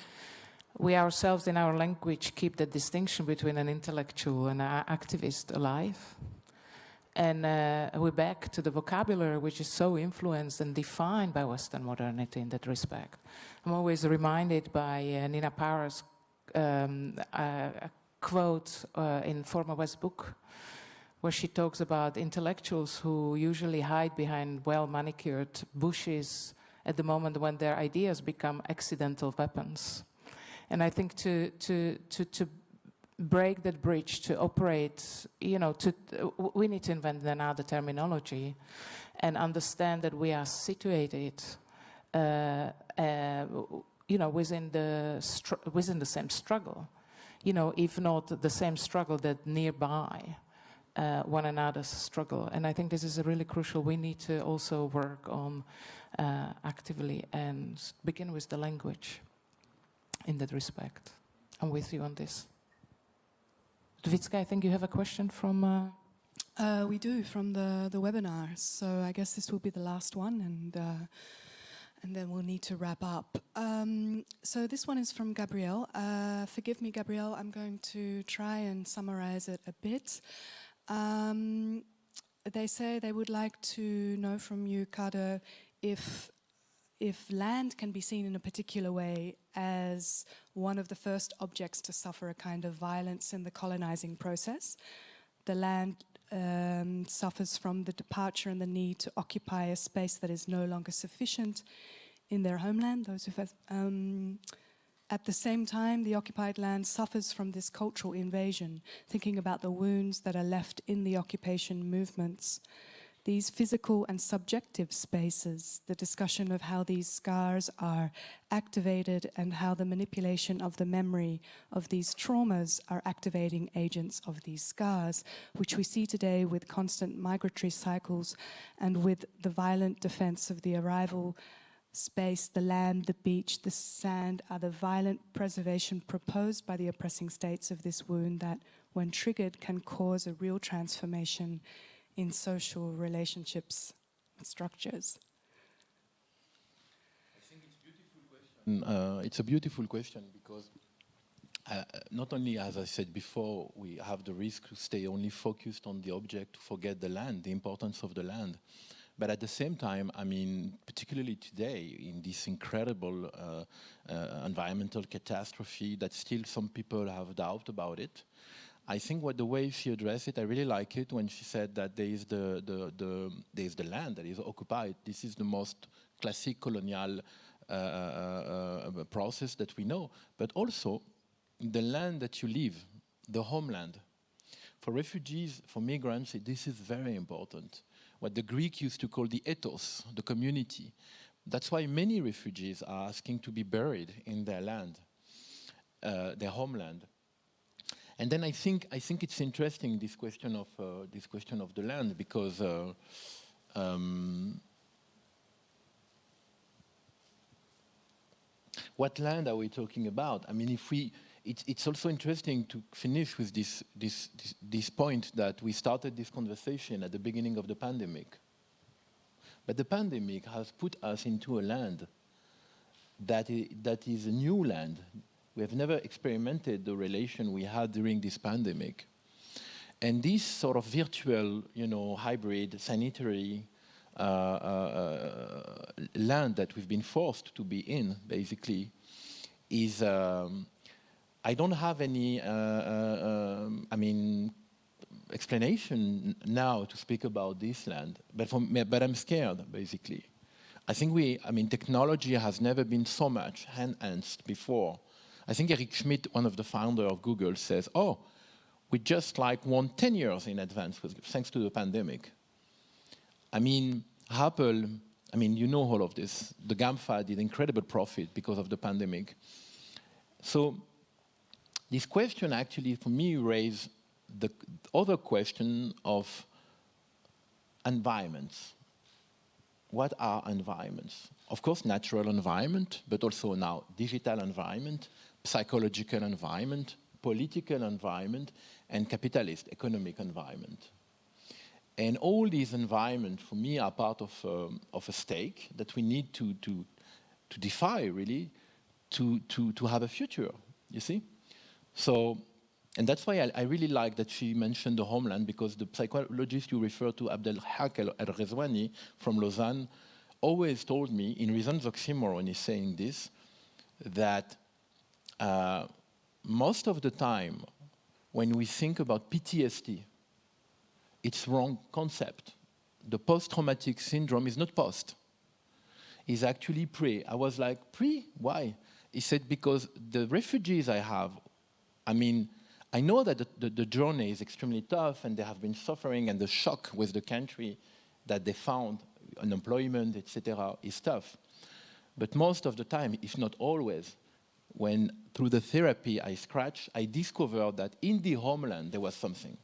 we ourselves in our language keep the distinction between an intellectual and an activist alive. And we're back to the vocabulary which is so influenced and defined by Western modernity in that respect. I'm always reminded by Nina Parra's quote in Former West book, where she talks about intellectuals who usually hide behind well-manicured bushes at the moment when their ideas become accidental weapons. And I think to break that bridge, to operate, we need to invent another terminology and understand that we are situated, within the same struggle, if not the same struggle that nearby one another's struggle. And I think this is really crucial. We need to also work on actively and begin with the language in that respect. I'm with you on this. Wietske, I think you have a question from... We do, from the webinar. So I guess this will be the last one, and then we'll need to wrap up. So this one is from Gabrielle. Forgive me, Gabrielle, I'm going to try and summarize it a bit. They say they would like to know from you, Kader, if land can be seen in a particular way as one of the first objects to suffer a kind of violence in the colonizing process. The land suffers from the departure and the need to occupy a space that is no longer sufficient in their homeland. Those who have, at the same time, the occupied land suffers from this cultural invasion, thinking about the wounds that are left in the occupation movements. These physical and subjective spaces, the discussion of how these scars are activated and how the manipulation of the memory of these traumas are activating agents of these scars, which we see today with constant migratory cycles and with the violent defense of the arrival space, the land, the beach, the sand, are the violent preservation proposed by the oppressing states of this wound that, when triggered, can cause a real transformation in social relationships and structures? I think it's a beautiful question. It's a beautiful question because not only, as I said before, we have the risk to stay only focused on the object, to forget the land, the importance of the land. But at the same time, I mean, particularly today, in this incredible environmental catastrophe that still some people have doubt about it, I think the way she addressed it, I really like it when she said that there is the land that is occupied. This is the most classic colonial process that we know. But also, the land that you live, the homeland. For refugees, for migrants, this is very important. What the Greek used to call the ethos, the community. That's why many refugees are asking to be buried in their land, their homeland. And then I think it's interesting, this question of the land, because what land are we talking about? I mean, it's also interesting to finish with this point that we started this conversation at the beginning of the pandemic. But the pandemic has put us into a land that is a new land. We have never experimented the relation we had during this pandemic. And this sort of virtual, hybrid, sanitary land that we've been forced to be in, basically, is, I don't have any, explanation now to speak about this land, but I'm scared, basically. I think technology has never been so much enhanced before. I think Eric Schmidt, one of the founders of Google, says, we just won 10 years in advance thanks to the pandemic. Apple, you know all of this. The GAMFA did incredible profit because of the pandemic. So this question actually, for me, raised the other question of environments. What are environments? Of course, natural environment, but also now digital environment, psychological environment, political environment, and capitalist economic environment. And all these environments, for me, are part of a stake that we need to defy, really, to have a future, you see? So, and that's why I really like that she mentioned the homeland, because the psychologist you refer to, Abdelhak El-Rezwani from Lausanne, always told me, in Reasons Oxymoron, he's saying this, that most of the time, when we think about PTSD, it's wrong concept. The post-traumatic syndrome is not post. It's actually pre. I was like, pre? Why? He said, because the refugees I have, I know that the journey is extremely tough and they have been suffering, and the shock with the country that they found, unemployment, etc., is tough. But most of the time, if not always, when through the therapy I discovered that in the homeland there was something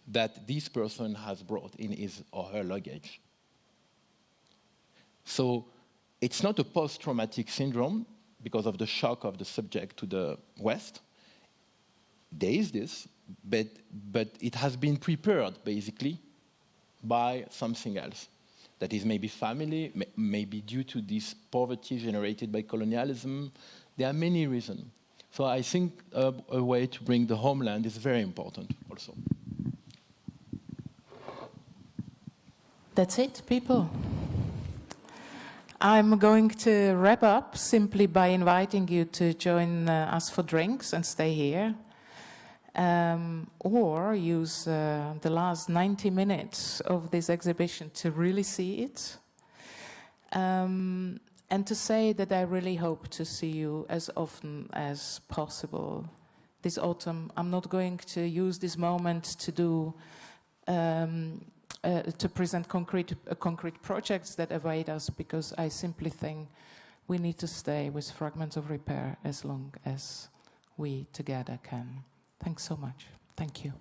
that this person has brought in his or her luggage. So it's not a post-traumatic syndrome because of the shock of the subject to the West. There is this, but it has been prepared, basically, by something else. That is maybe family, maybe due to this poverty generated by colonialism. There are many reasons. So I think a way to bring the homeland is very important also. That's it, people. I'm going to wrap up simply by inviting you to join us for drinks and stay here. Or use the last 90 minutes of this exhibition to really see it. And to say that I really hope to see you as often as possible this autumn. I'm not going to use this moment to do to present concrete projects that await us, because I simply think we need to stay with Fragments of Repair as long as we together can. Thanks so much. Thank you.